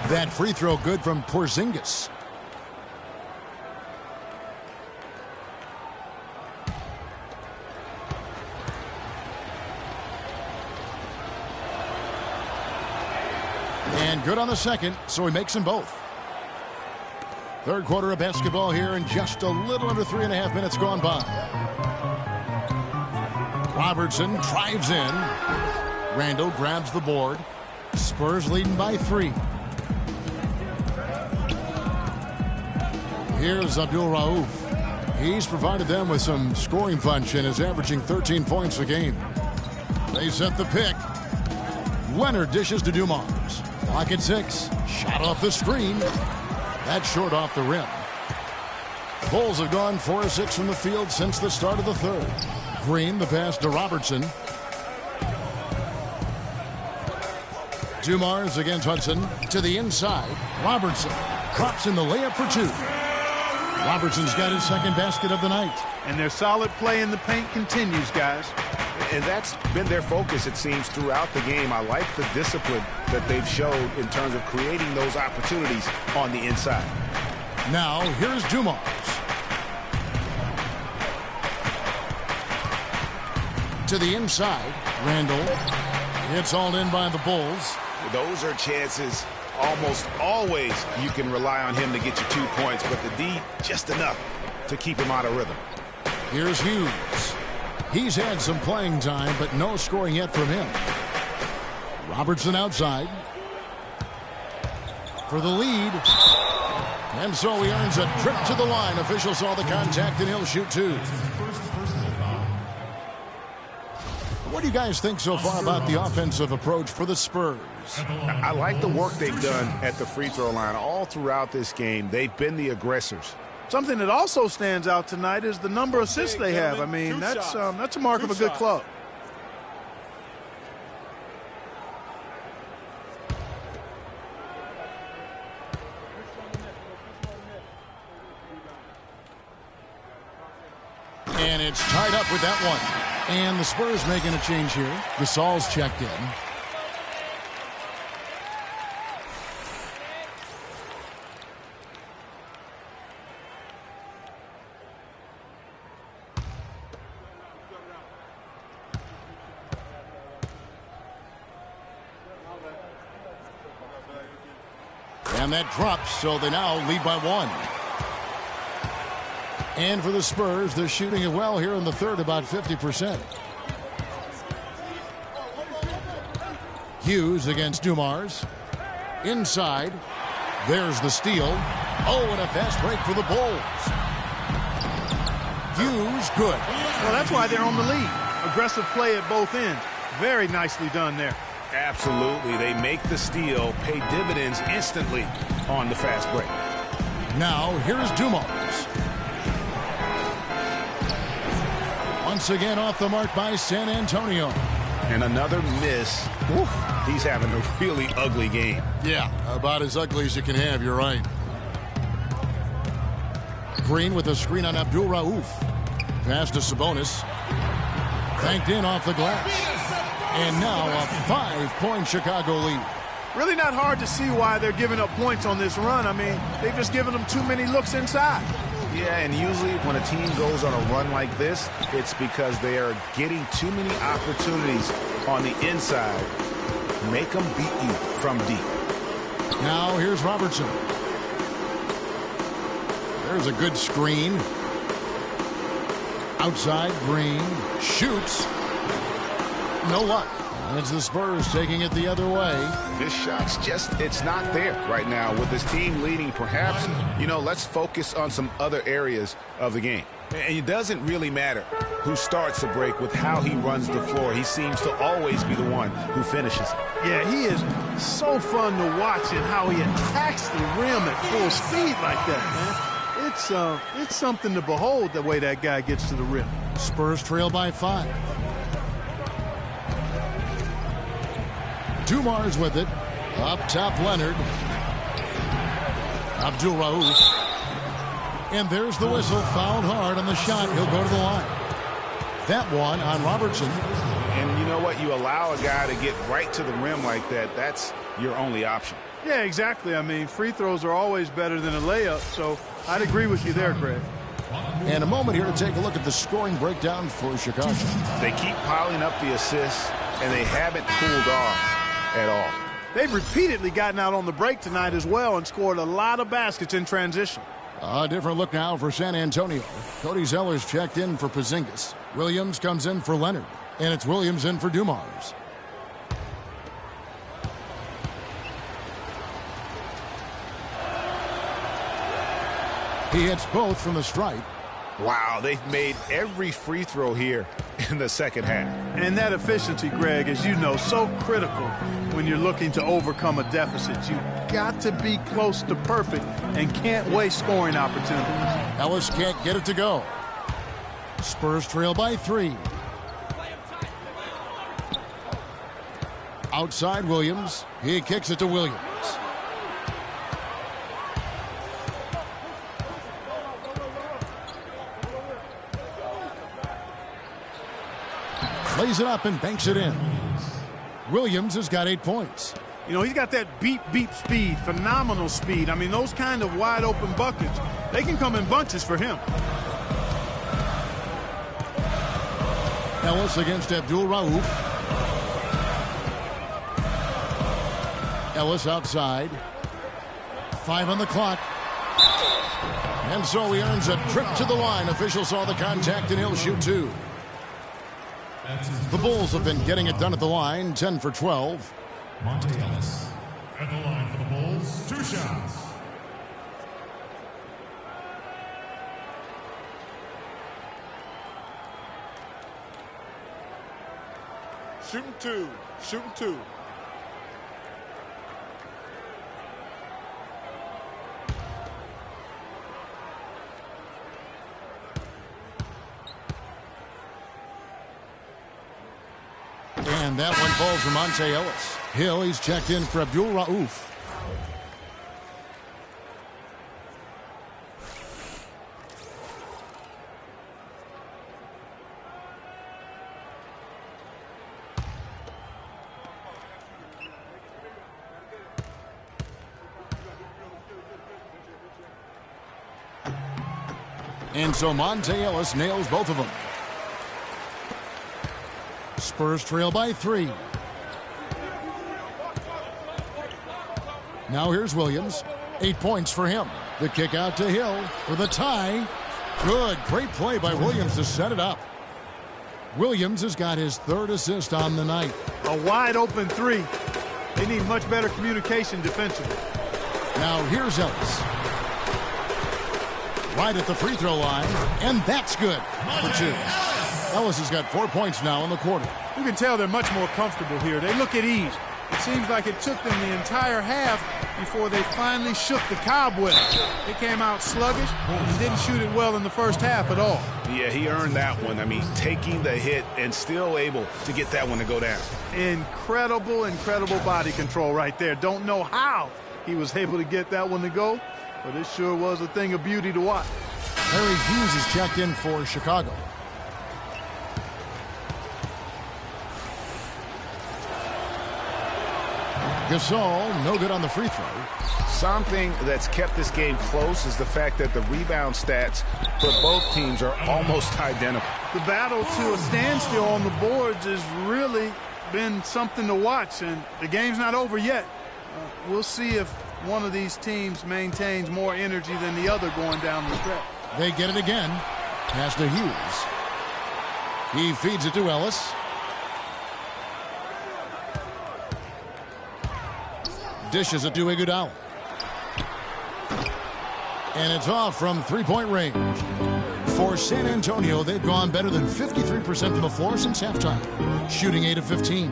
That free throw good from Porzingis. And good on the second, so he makes them both. Third quarter of basketball here, and just a little under 3.5 minutes gone by. Robertson drives in. Randall grabs the board. Spurs leading by 3. Here's Abdul Rauf. He's provided them with some scoring punch and is averaging 13 points a game. They set the pick. Leonard dishes to Dumars. Clock at 6. Shot off the screen. That's short off the rim. Bulls have gone 4 of 6 from the field since the start of the third. Green, the pass to Robertson. Dumars against Hudson. To the inside. Robertson drops in the layup for 2. Robertson's got his second basket of the night. And their solid play in the paint continues, guys. And that's been their focus, it seems, throughout the game. I like the discipline that they've showed in terms of creating those opportunities on the inside. Now, here's Dumars. To the inside, Randall. It's all in by the Bulls. Those are chances almost always you can rely on him to get you 2 points, but the D just enough to keep him out of rhythm. Here's Hughes. He's had some playing time, but no scoring yet from him. Robertson outside for the lead. And so he earns a trip to the line. Official saw the contact, and he'll shoot two. What do you guys think so far about the offensive approach for the Spurs? I like the work they've done at the free throw line all throughout this game. They've been the aggressors. Something that also stands out tonight is the number of assists they have. I mean, that's a mark of a good club. And it's tied up with that one. And the Spurs making a change here. Gasol's checked in. And that drops, so they now lead by one. And for the Spurs, they're shooting it well here in the third, about 50%. Hughes against Dumars. Inside. There's the steal. Oh, and a fast break for the Bulls. Hughes, good. Well, that's why they're on the lead. Aggressive play at both ends. Very nicely done there. Absolutely. They make the steal, pay dividends instantly on the fast break. Now, here's Dumars. Once again off the mark by San Antonio. And another miss. Oof, he's having a really ugly game. Yeah, about as ugly as you can have, you're right. Green with a screen on Abdul Rauf. Pass to Sabonis. Banked in off the glass. And now a 5-point Chicago lead. Really not hard to see why they're giving up points on this run. I mean, they've just given them too many looks inside. Yeah, and usually when a team goes on a run like this, it's because they are getting too many opportunities on the inside. Make them beat you from deep. Now here's Robertson. There's a good screen. Outside, Green shoots. No luck. And it's the Spurs taking it the other way. This shot's it's not there right now. With this team leading, perhaps, let's focus on some other areas of the game. And it doesn't really matter who starts the break with how he runs the floor. He seems to always be the one who finishes it. Yeah, he is so fun to watch and how he attacks the rim at full speed like that, man. It's something to behold the way that guy gets to the rim. Spurs trail by 5. Dumars with it. Up top, Leonard. Abdul Rauf. And there's the whistle. Fouled hard on the shot. He'll go to the line. That one on Robertson. And you know what? You allow a guy to get right to the rim like that. That's your only option. Yeah, exactly. I mean, free throws are always better than a layup. So I'd agree with you there, Greg. And a moment here to take a look at the scoring breakdown for Chicago. They keep piling up the assists, and they haven't cooled off at all. They've repeatedly gotten out on the break tonight as well and scored a lot of baskets in transition. A different look now for San Antonio. Cody Zeller's checked in for Porzingis. Williams comes in for Leonard. And it's Williams in for Dumars. He hits both from the stripe. Wow, they've made every free throw here in the second half. And that efficiency, Greg, as you know, so critical when you're looking to overcome a deficit. You've got to be close to perfect and can't waste scoring opportunities. Ellis can't get it to go. Spurs trail by 3. Outside Williams. He kicks it to Williams. Lays it up and banks it in. Williams has got 8 points. You know, he's got that beep speed, phenomenal speed. I mean, those kind of wide open buckets, they can come in bunches for him. Ellis against Abdul Rauf. Ellis outside. 5 on the clock. And so he earns a trip to the line. Officials saw the contact and he'll shoot 2. The Bulls have been getting it done at the line, 10 for 12. Monte Ellis at the line for the Bulls, 2 shots. Shooting 2. Shooting 2. And that one falls for Monte Ellis. Hill, he's checked in for Abdul Rauf. And so Monte Ellis nails both of them. Spurs trail by 3. Now here's Williams. 8 points for him. The kick out to Hill for the tie. Good, great play by Williams to set it up. Williams has got his 3rd assist on the night. A wide open 3. They need much better communication defensively. Now here's Ellis. Right at the free throw line, and that's good for 2. Ellis has got 4 points now in the quarter. You can tell they're much more comfortable here. They look at ease. It seems like it took them the entire half before they finally shook the cobwebs. They came out sluggish and didn't shoot it well in the first half at all. Yeah, he earned that one. I mean, taking the hit and still able to get that one to go down. Incredible body control right there. Don't know how he was able to get that one to go, but it sure was a thing of beauty to watch. Harry Hughes is checked in for Chicago. Gasol, no good on the free throw. Something that's kept this game close is the fact that the rebound stats for both teams are almost identical. The battle to a standstill on the boards has really been something to watch, and the game's not over yet. We'll see if one of these teams maintains more energy than the other going down the stretch. They get it again. Pass to Hughes. He feeds it to Ellis. Dishes it to Iguodala. And it's off from 3-point range. For San Antonio, they've gone better than 53% from the floor since halftime, shooting 8 of 15.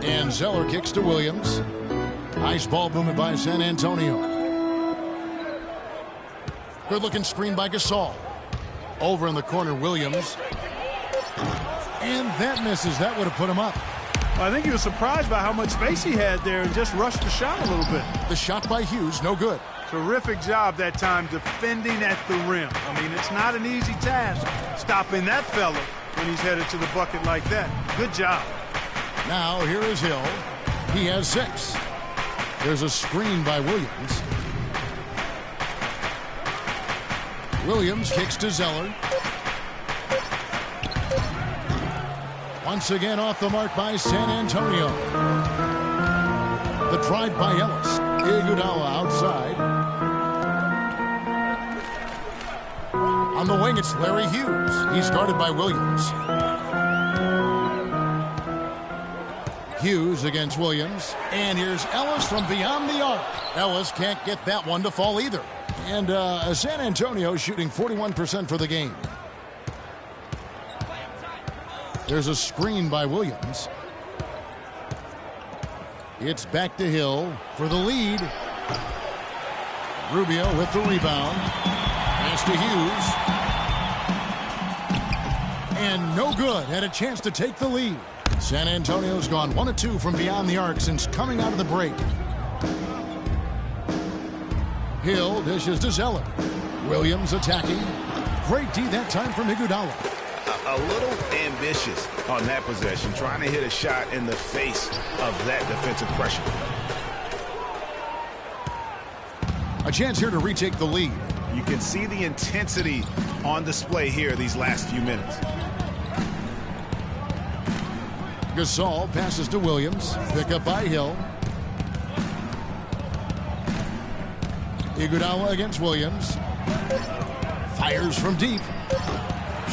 And Zeller kicks to Williams. Nice ball movement by San Antonio. Good-looking screen by Gasol. Over in the corner, Williams. And that misses. That would have put him up. I think he was surprised by how much space he had there and just rushed the shot a little bit. The shot by Hughes, no good. Terrific job that time defending at the rim. I mean, it's not an easy task stopping that fella when he's headed to the bucket like that. Good job. Now here is Hill. He has 6. There's a screen by Williams. Williams kicks to Zeller. Once again off the mark by San Antonio. The drive by Ellis. Iguodala outside. On the wing, it's Larry Hughes. He's guarded by Williams. Hughes against Williams. And here's Ellis from beyond the arc. Ellis can't get that one to fall either. And San Antonio shooting 41% for the game. There's a screen by Williams. It's back to Hill for the lead. Rubio with the rebound. Pass to Hughes. And no good. Had a chance to take the lead. San Antonio's gone 1 of 2 from beyond the arc since coming out of the break. Hill dishes to Zeller. Williams attacking. Great D that time from Iguodala. a little ambitious on that possession, trying to hit a shot in the face of that defensive pressure. A chance here to retake the lead. You can see the intensity on display here these last few minutes. Gasol passes to Williams. Pick up by Hill. Iguodala against Williams. Fires from deep.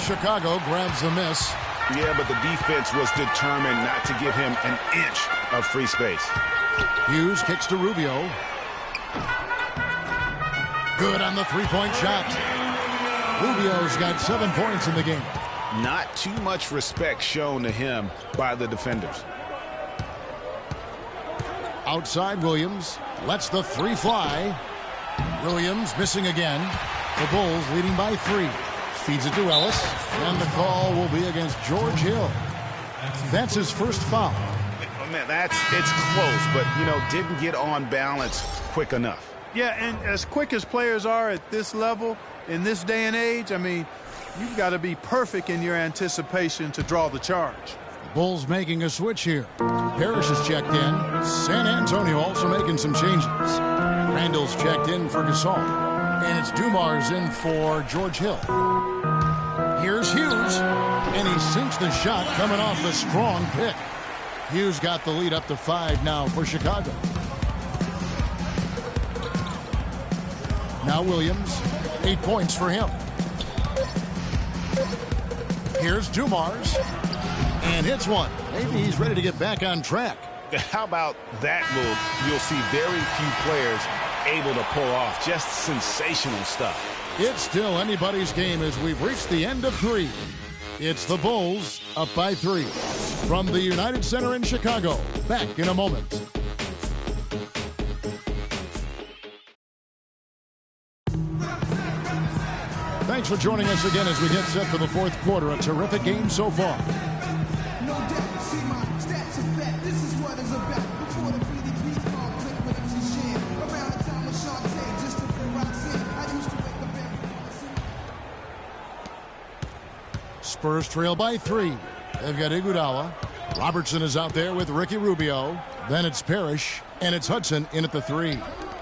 Chicago grabs the miss. Yeah, but the defense was determined not to give him an inch of free space. Hughes kicks to Rubio. Good on the three-point shot. Rubio's got 7 points in the game. Not too much respect shown to him by the defenders. Outside Williams. Lets the three fly. Williams missing again. The Bulls leading by 3. Feeds it to Ellis. And the call will be against George Hill. That's his first foul. Oh, man, it's close, but, didn't get on balance quick enough. Yeah, and as quick as players are at this level, in this day and age, I mean, you've got to be perfect in your anticipation to draw the charge. The Bulls making a switch here. Parrish is checked in. San Antonio also making some changes. Randall's checked in for Gasol. And it's Dumars in for George Hill. Here's Hughes. And he sinks the shot coming off the strong pick. Hughes got the lead up to 5 now for Chicago. Now Williams, 8 points for him. Here's Dumars, and hits one. Maybe he's ready to get back on track. How about that move? You'll see very few players able to pull off just sensational stuff. It's still anybody's game as we've reached the end of 3. It's the Bulls up by 3. From the United Center in Chicago, back in a moment. Thanks for joining us again as we get set for the 4th quarter. A terrific game so far. No doubt, see my stats are fat. This is what it's about. Before the PDP conflict with MC Shan. Around the time of Shantae, just to put rocks in. I used to wake up every Spurs trail by 3. They've got Iguodala. Robertson is out there with Ricky Rubio. Then it's Parrish, and it's Hudson in at the 3.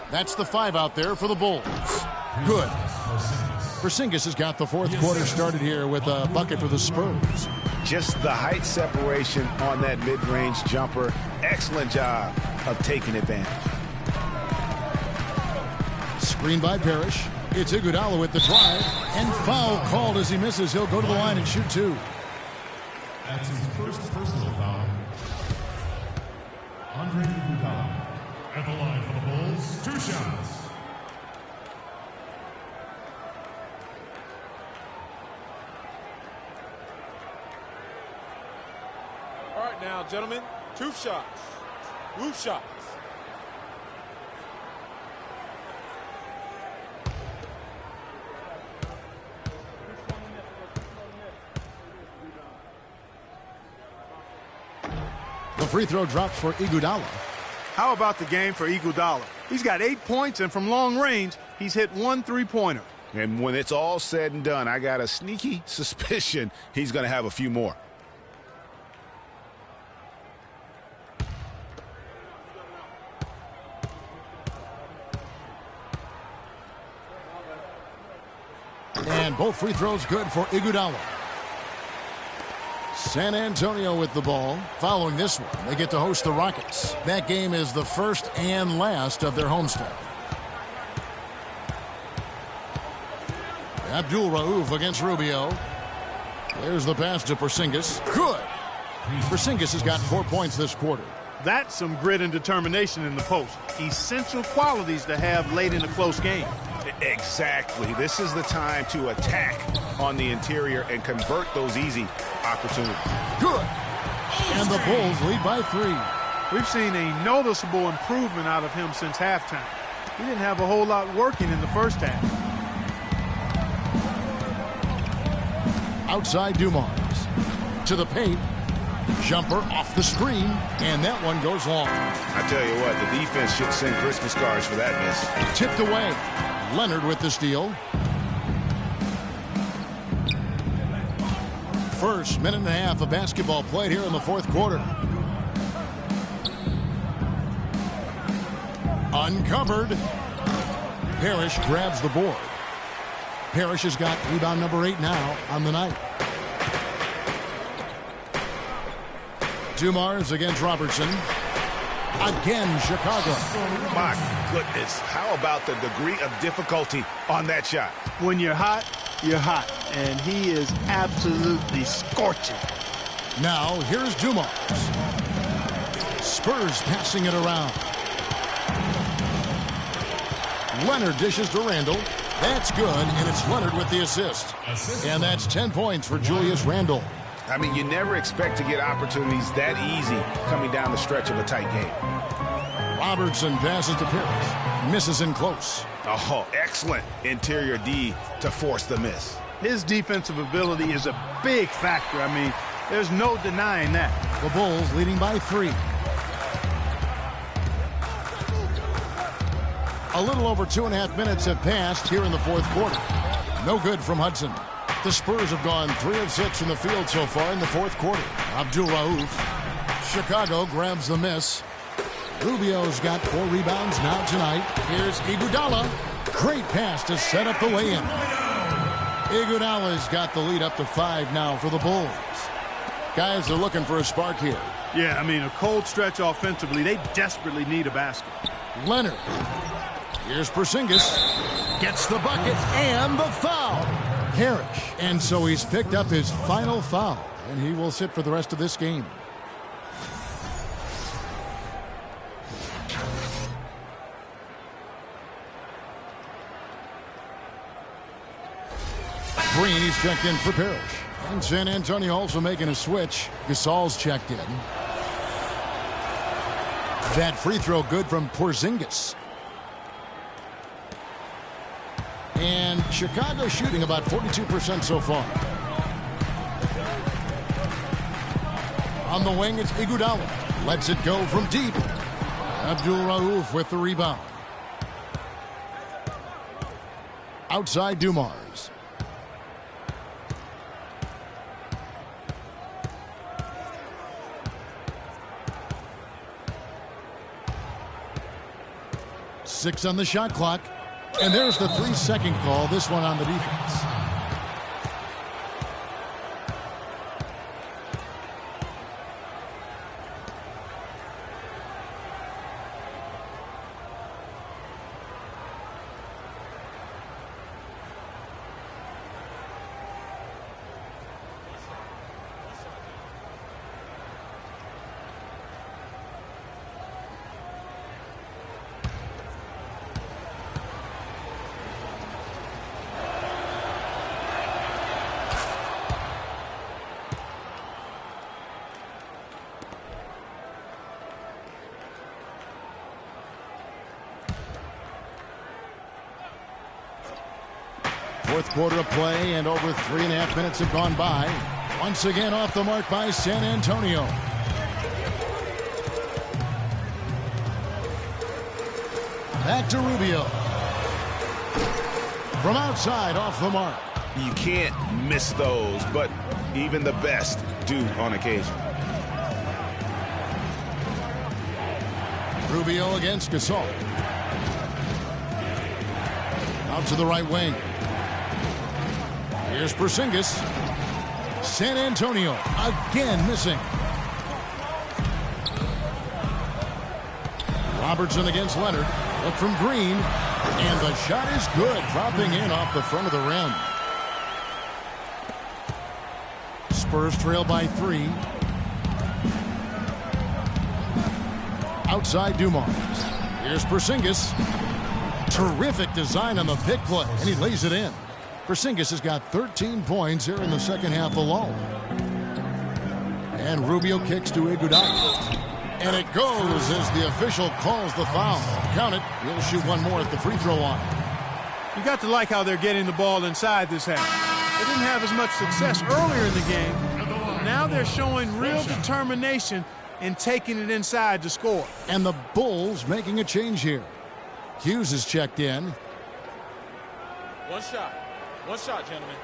That's the 5 out there for the Bulls. Good. Porzingis has got the 4th quarter started here with a bucket for the Spurs. Just the height separation on that mid-range jumper. Excellent job of taking advantage. Screen by Parrish. It's Iguodala with the drive. And foul called as he misses. He'll go to the line and shoot 2. That's his first personal foul. Andre Iguodala at the line for the Bulls. 2 shots. All right now, gentlemen, 2 shots. Roof shots. The free throw drops for Iguodala. How about the game for Iguodala? He's got 8 points, and from long range, he's hit 1 3-pointer. And when it's all said and done, I got a sneaky suspicion he's going to have a few more. And both free throws good for Iguodala. San Antonio with the ball. Following this one, they get to host the Rockets. That game is the first and last of their homestand. Abdul Rauf against Rubio. There's the pass to Porzingis. Good. Porzingis has got 4 points this quarter. That's some grit and determination in the post. Essential qualities to have late in a close game. Exactly. This is the time to attack on the interior and convert those easy opportunities. Good. And the Bulls lead by 3. We've seen a noticeable improvement out of him since halftime. He didn't have a whole lot working in the first half. Outside Dumars. To the paint. Jumper off the screen. And that one goes long. I tell you what, the defense should send Christmas cards for that miss. Tipped away. Leonard with the steal. first minute and a half of basketball played here in the fourth quarter. Uncovered. Parrish grabs the board. Parrish has got rebound number 8 now on the night. Dumars against Robertson. Again, Chicago. My goodness. How about the degree of difficulty on that shot? When you're hot, you're hot. And he is absolutely scorching. Now, here's Dumars. Spurs passing it around. Leonard dishes to Randle. That's good, and it's Leonard with the assist. And that's 10 points for Julius Randle. I mean, you never expect to get opportunities that easy coming down the stretch of a tight game. Robertson passes to Parrish. Misses in close. Oh, excellent interior D to force the miss. His defensive ability is a big factor. I mean, there's no denying that. The Bulls leading by 3. A little over 2.5 minutes have passed here in the fourth quarter. No good from Hudson. The Spurs have gone 3 of 6 from the field so far in the fourth quarter. Abdul Rauf. Chicago grabs the miss. Rubio's got 4 rebounds now tonight. Here's Iguodala. Great pass to set up the lay-in. Iguodala's got the lead up to 5 now for the Bulls. Guys are looking for a spark here. Yeah, I mean, a cold stretch offensively. They desperately need a basket. Leonard. Here's Porzingis. Gets the bucket and the foul. Parrish. And so he's picked up his final foul, and he will sit for the rest of this game. Green, he's checked in for Parrish. And San Antonio also making a switch. Gasol's checked in. That free throw good from Porzingis. And Chicago shooting about 42% so far. On the wing, it's Iguodala. Lets it go from deep. Abdul Rauf with the rebound. Outside Dumars. Six on the shot clock. And there's the 3-second call, this one on the defense. Fourth quarter of play, and over 3.5 minutes have gone by. Once again off the mark by San Antonio. Back to Rubio. From outside, off the mark. You can't miss those, but even the best do on occasion. Rubio against Gasol. Out to the right wing. Here's Porzingis. San Antonio again missing. Robertson against Leonard. Look from Green. And the shot is good. Dropping in off the front of the rim. Spurs trail by 3. Outside Dumars. Here's Porzingis. Terrific design on the pick play. And he lays it in. Porzingis has got 13 points here in the second half alone. And Rubio kicks to Iguodala. And it goes as the official calls the foul. Count it. He'll shoot one more at the free throw line. You got to like how they're getting the ball inside this half. They didn't have as much success earlier in the game. Now they're showing real determination in taking it inside to score. And the Bulls making a change here. Hughes is checked in. One shot. One shot, gentlemen.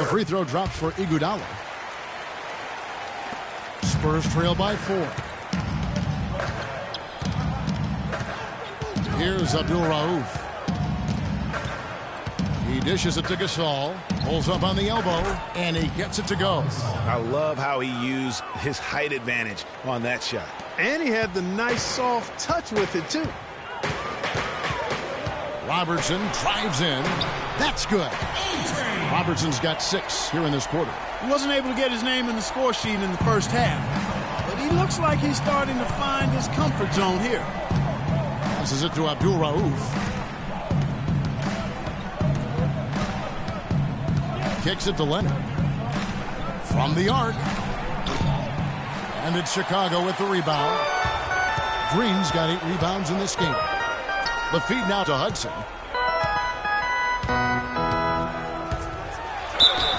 the free throw drops for Iguodala. Spurs trail by 4. Here's Abdul Rauf. He dishes it to Gasol, pulls up on the elbow, and he gets it to go. I love how he used his height advantage on that shot. And he had the nice soft touch with it, too. Robertson drives in. That's good. Robertson's got 6 here in this quarter. He wasn't able to get his name in the score sheet in the first half, but he looks like he's starting to find his comfort zone here. Passes it to Abdul Rauf. Kicks it to Leonard. From the arc. And it's Chicago with the rebound. Green's got 8 rebounds in this game. The feed now to Hudson.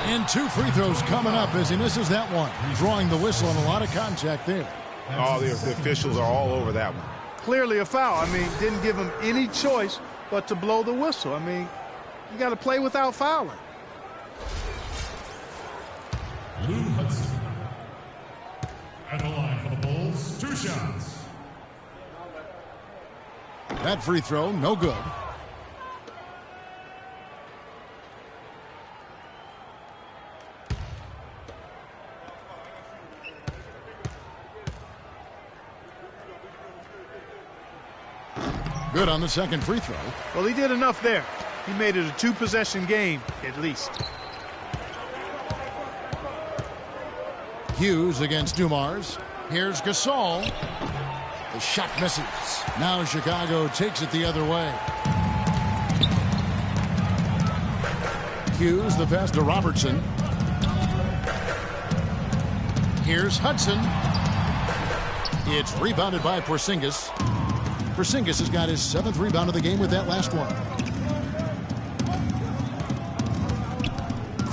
And 2 free throws coming up as he misses that one. Drawing the whistle and a lot of contact there. Oh, the officials are all over that one. Clearly a foul. I mean, didn't give him any choice but to blow the whistle. I mean, you got to play without fouling. Lou Hudson. At the line for the Bulls, 2 shots. That free throw, no good. Good on the second free throw. Well, he did enough there. He made it a 2-possession game, at least. Hughes against Dumars. Here's Gasol. The shot misses. Now Chicago takes it the other way. Hughes, the pass to Robertson. Here's Hudson. It's rebounded by Porzingis. Porzingis has got his 7th rebound of the game with that last one.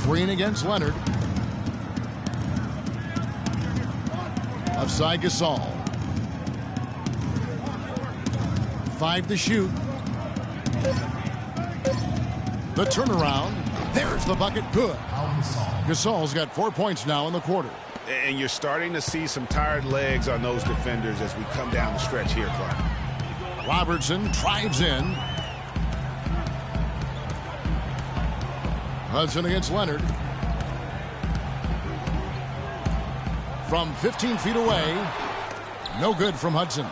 Green against Leonard. Offside Gasol. 5 to shoot. The turnaround. There's the bucket. Good. Gasol's got 4 points now in the quarter. And you're starting to see some tired legs on those defenders as we come down the stretch here, Clark. Robertson drives in. Hudson against Leonard. From 15 feet away. No good from Hudson.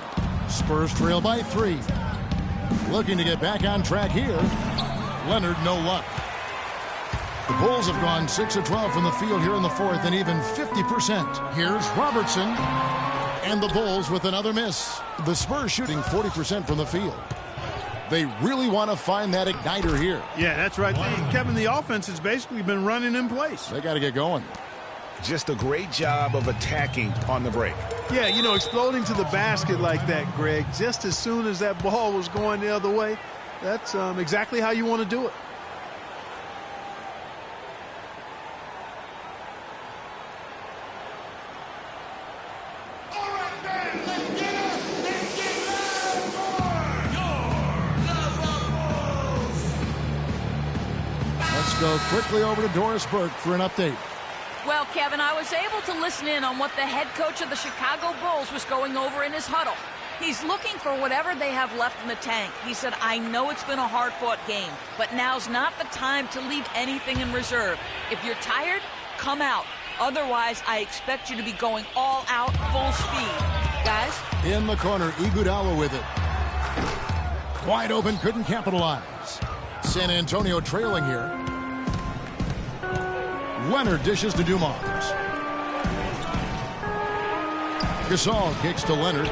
Spurs trail by 3. Looking to get back on track here. Leonard, no luck. The Bulls have gone 6 of 12 from the field here in the 4th and even 50%. Here's Robertson. And the Bulls with another miss. The Spurs shooting 40% from the field. They really want to find that igniter here. Yeah, that's right. Kevin, the offense has basically been running in place. They got to get going. Just a great job of attacking on the break. Yeah, you know, exploding to the basket like that, Greg, just as soon as that ball was going the other way, that's exactly how you want to do it. Let's go quickly over to Doris Burke for an update. Well, Kevin, I was able to listen in on what the head coach of the Chicago Bulls was going over in his huddle. He's looking for whatever they have left in the tank. He said, I know it's been a hard-fought game, but now's not the time to leave anything in reserve. If you're tired, come out. Otherwise, I expect you to be going all out, full speed. Guys? In the corner, Iguodala with it. Wide open, couldn't capitalize. San Antonio trailing here. Leonard dishes to Dumars. Gasol kicks to Leonard.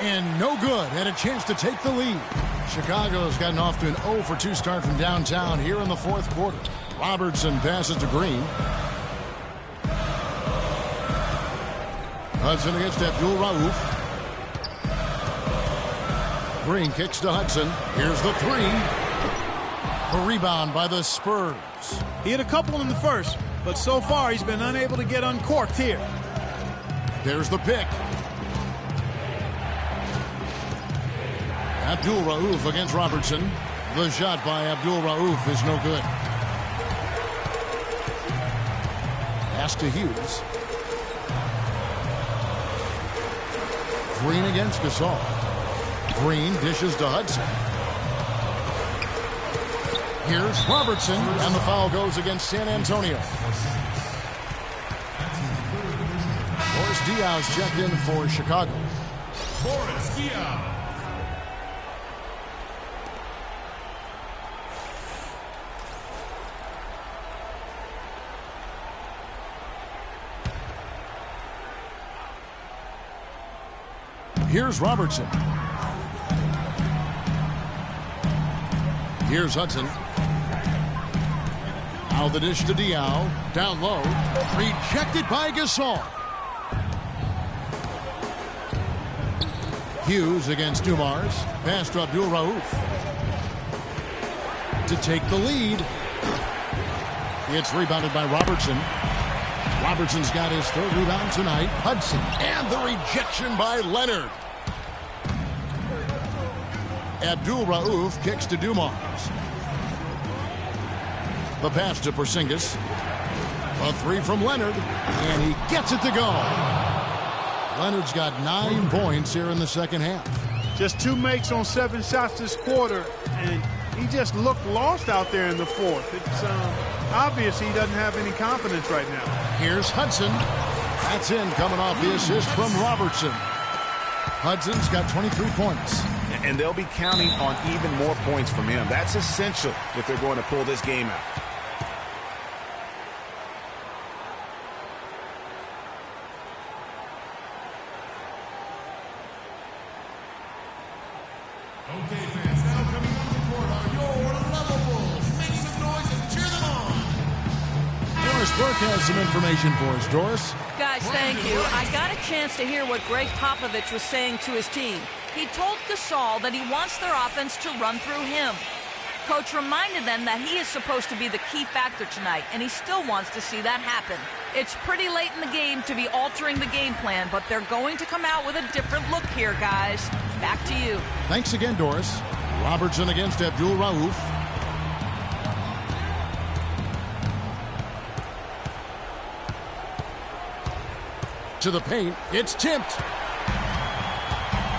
And no good. Had a chance to take the lead. Chicago's gotten off to an 0-for-2 start from downtown here in the 4th quarter. Robertson passes to Green. Hudson against Abdul Rauf. Green kicks to Hudson. Here's the 3. A rebound by the Spurs. He had a couple in the first, but so far he's been unable to get uncorked here. There's the pick. Abdul Rauf against Robertson. The shot by Abdul Rauf is no good. Pass to Hughes. Green against Gasol. Green dishes to Hudson. Here's Robertson, and the foul goes against San Antonio. Boris Diaz checked in for Chicago. Boris Diaz. Here's Robertson. Here's Hudson. Now the dish to Diaw. Down low. Rejected by Gasol. Hughes against Dumars. Pass to Abdul Rauf. To take the lead. It's rebounded by Robertson. Robertson's got his third rebound tonight. Hudson. And the rejection by Leonard. Abdul Rauf kicks to Dumars. The pass to Porzingis. A three from Leonard. And he gets it to go. Leonard's got 9 points here in the second half. Just 2 makes on 7 shots this quarter, and he just looked lost out there in the fourth. It's obvious he doesn't have any confidence right now. Here's Hudson. That's in, coming off the assist from Robertson. Hudson's got 23 points. And they'll be counting on even more points from him. That's essential if they're going to pull this game out. Okay, fans, now coming on the court are your level bulls. Make some noise and cheer them on. Doris Burke has some information for us. Doris? Guys, thank you. I got a chance to hear what Greg Popovich was saying to his team. He told Gasol that he wants their offense to run through him. Coach reminded them that he is supposed to be the key factor tonight, and he still wants to see that happen. It's pretty late in the game to be altering the game plan, but they're going to come out with a different look here, guys. Back to you. Thanks again, Doris. Robertson against Abdul Rauf. To the paint. It's tipped.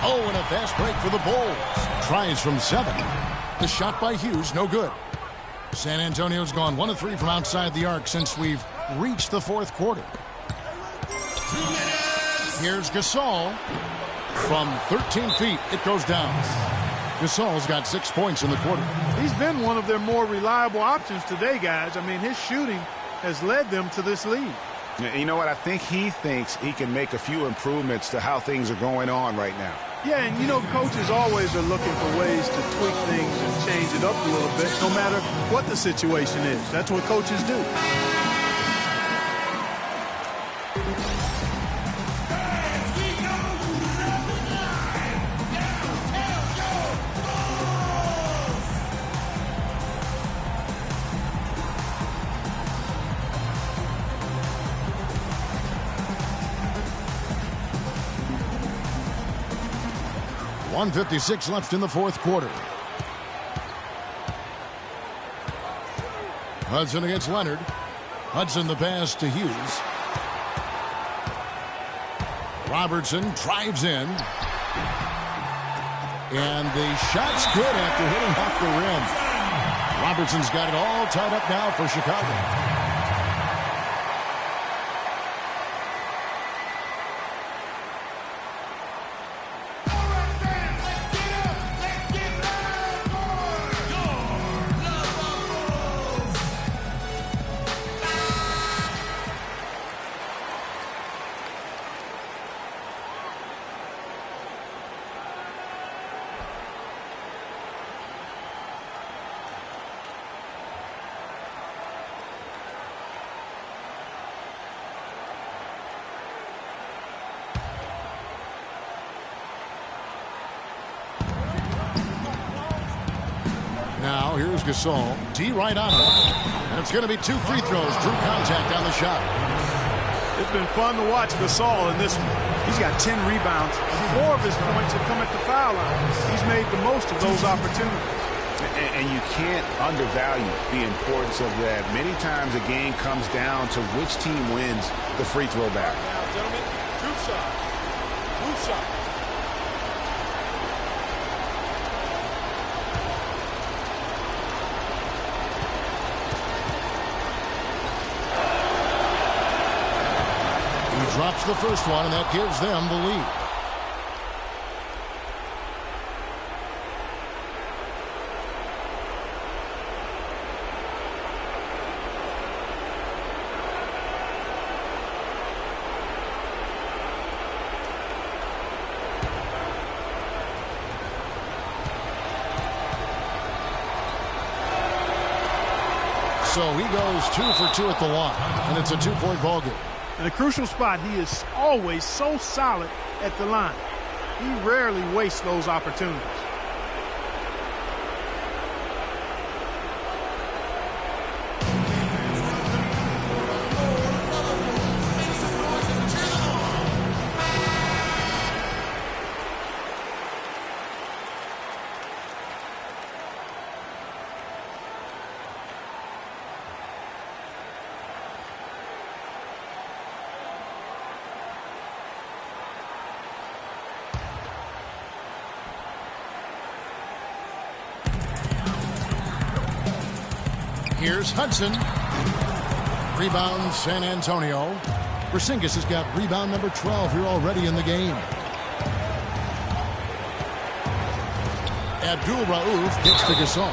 Oh, and a fast break for the Bulls. Tries from 7. The shot by Hughes, no good. San Antonio's gone 1 of 3 from outside the arc since we've reached the fourth quarter. 2 minutes. Here's Gasol. From 13 feet, it goes down. Gasol's got 6 points in the quarter. He's been one of their more reliable options today, guys. I mean, his shooting has led them to this lead. You know what? I think he thinks he can make a few improvements to how things are going on right now. Yeah, and you know, coaches always are looking for ways to tweak things and change it up a little bit, no matter what the situation is. That's what coaches do. .156 left in the fourth quarter. Hudson against Leonard. Hudson the pass to Hughes. Robertson drives in. And the shot's good after hitting off the rim. Robertson's got it all tied up now for Chicago. Now, here's Gasol. D right on it. And it's going to be 2 free throws. Drew contact on the shot. It's been fun to watch Gasol in this one. He's got 10 rebounds. 4 of his points have come at the foul line. He's made the most of those opportunities. And you can't undervalue the importance of that. Many times a game comes down to which team wins the free throw battle. Now, gentlemen, 2 shots. Move shot. He drops the first one, and that gives them the lead. So he goes 2 for 2 at the line, and it's a 2-point ball game. In a crucial spot, he is always so solid at the line. He rarely wastes those opportunities. Here's Hudson. Rebound, San Antonio. Porzingis has got rebound number 12 here already in the game. Abdul-Rauf gets to Gasol.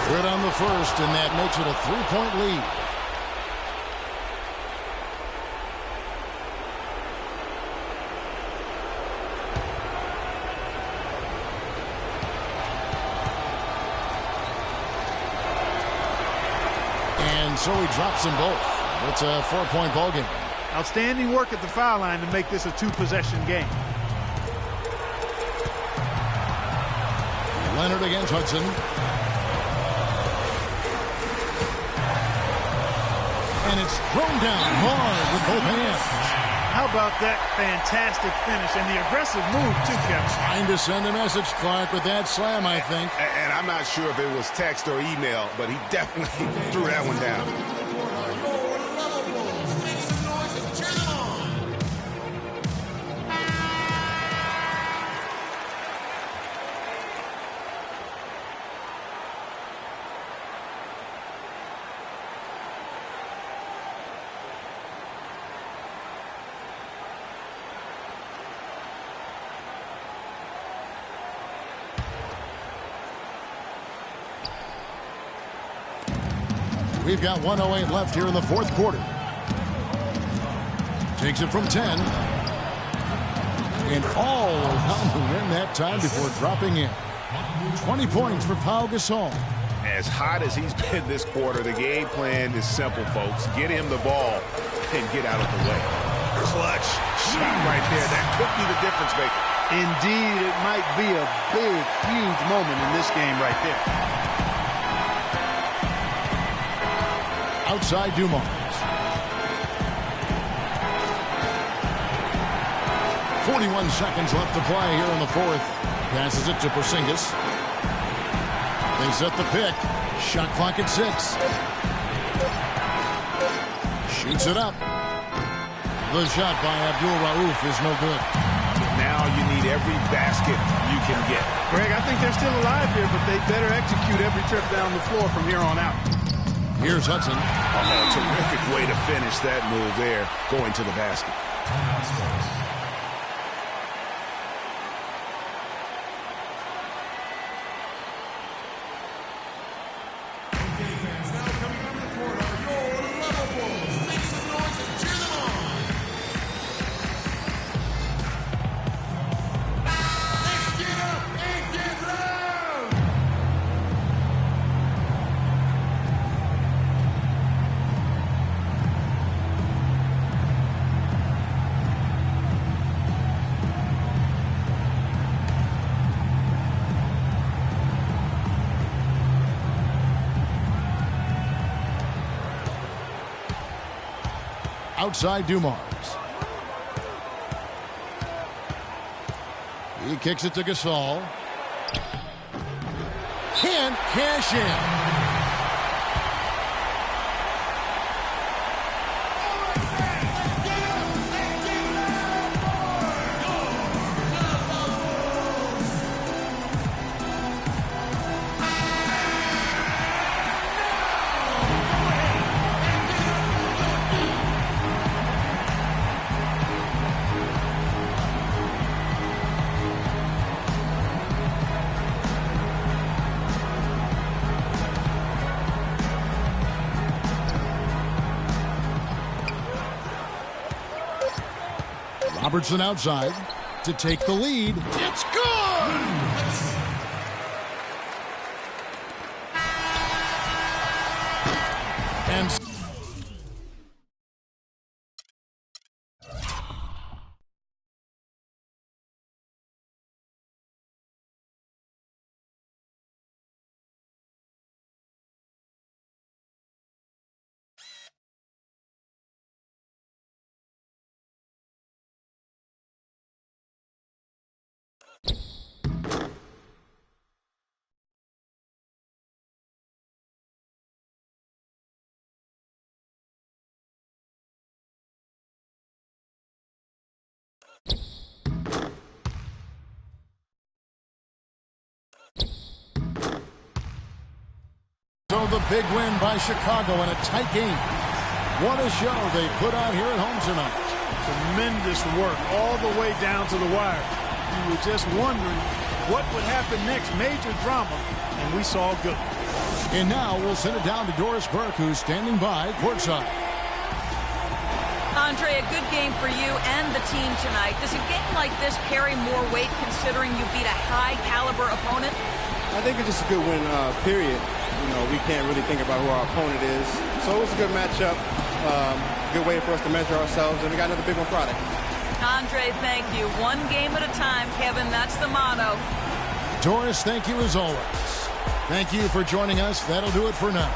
Good on the first, and that makes it a 3-point lead. And so he drops them both. It's a 4-point ball game. Outstanding work at the foul line to make this a 2-possession game. Leonard against Hudson. And it's thrown down hard with both hands. How about that fantastic finish and the aggressive move, too, Kevin? Trying to send a message, Clark, with that slam, I think. And I'm not sure if it was text or email, but he definitely threw that one down. We've got 1:08 left here in the fourth quarter. Takes it from 10. And all around the rim that time before dropping in. 20 points for Pau Gasol. As hot as he's been this quarter, the game plan is simple, folks. Get him the ball and get out of the way. Clutch shot right there. That could be the difference maker. Indeed, it might be a big, huge moment in this game right there. Outside Dumars. .41 seconds left to play here in the fourth. Passes it to Porzingis. They set the pick. Shot clock at 6. Shoots it up. The shot by Abdul-Rauf is no good. Now you need every basket you can get. Greg, I think they're still alive here, but they better execute every trip down the floor from here on out. Here's Hudson. Oh, terrific way to finish that move there, going to the basket. outside Dumars. He kicks it to Gasol. Can't cash in. Robertson outside to take the lead. It's good! And so the big win by Chicago in a tight game. What a show they put on here at home tonight. Tremendous work all the way down to the wire. You were just wondering what would happen next. Major drama, and we saw good. And now we'll send it down to Doris Burke, who's standing by courtside. Andre, a good game for you and the team tonight. Does a game like this carry more weight considering you beat a high-caliber opponent? I think it's just a good win, period. You know, we can't really think about who our opponent is. So it was a good matchup, good way for us to measure ourselves, and we got another big one Friday. Andre, thank you. One game at a time, Kevin. That's the motto. Doris, thank you as always. Thank you for joining us. That'll do it for now.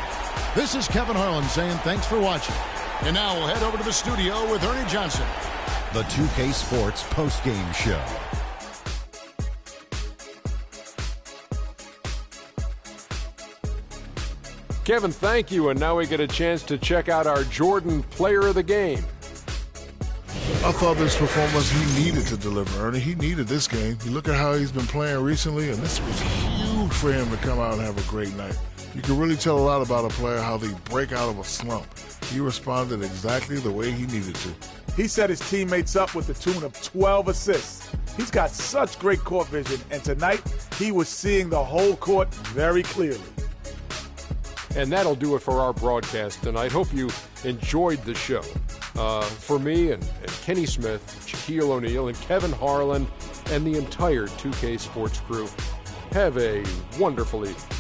This is Kevin Harlan saying thanks for watching. And now we'll head over to the studio with Ernie Johnson. The 2K Sports postgame show. Kevin, thank you. And now we get a chance to check out our Jordan Player of the Game. I thought this performance he needed to deliver, Ernie. He needed this game. You look at how he's been playing recently, and this was huge for him to come out and have a great night. You can really tell a lot about a player, how they break out of a slump. He responded exactly the way he needed to. He set his teammates up with the tune of 12 assists. He's got such great court vision, and tonight he was seeing the whole court very clearly. And that'll do it for our broadcast tonight. Hope you enjoyed the show. For me and Kenny Smith, Shaquille O'Neal, and Kevin Harlan, and the entire 2K Sports crew, have a wonderful evening.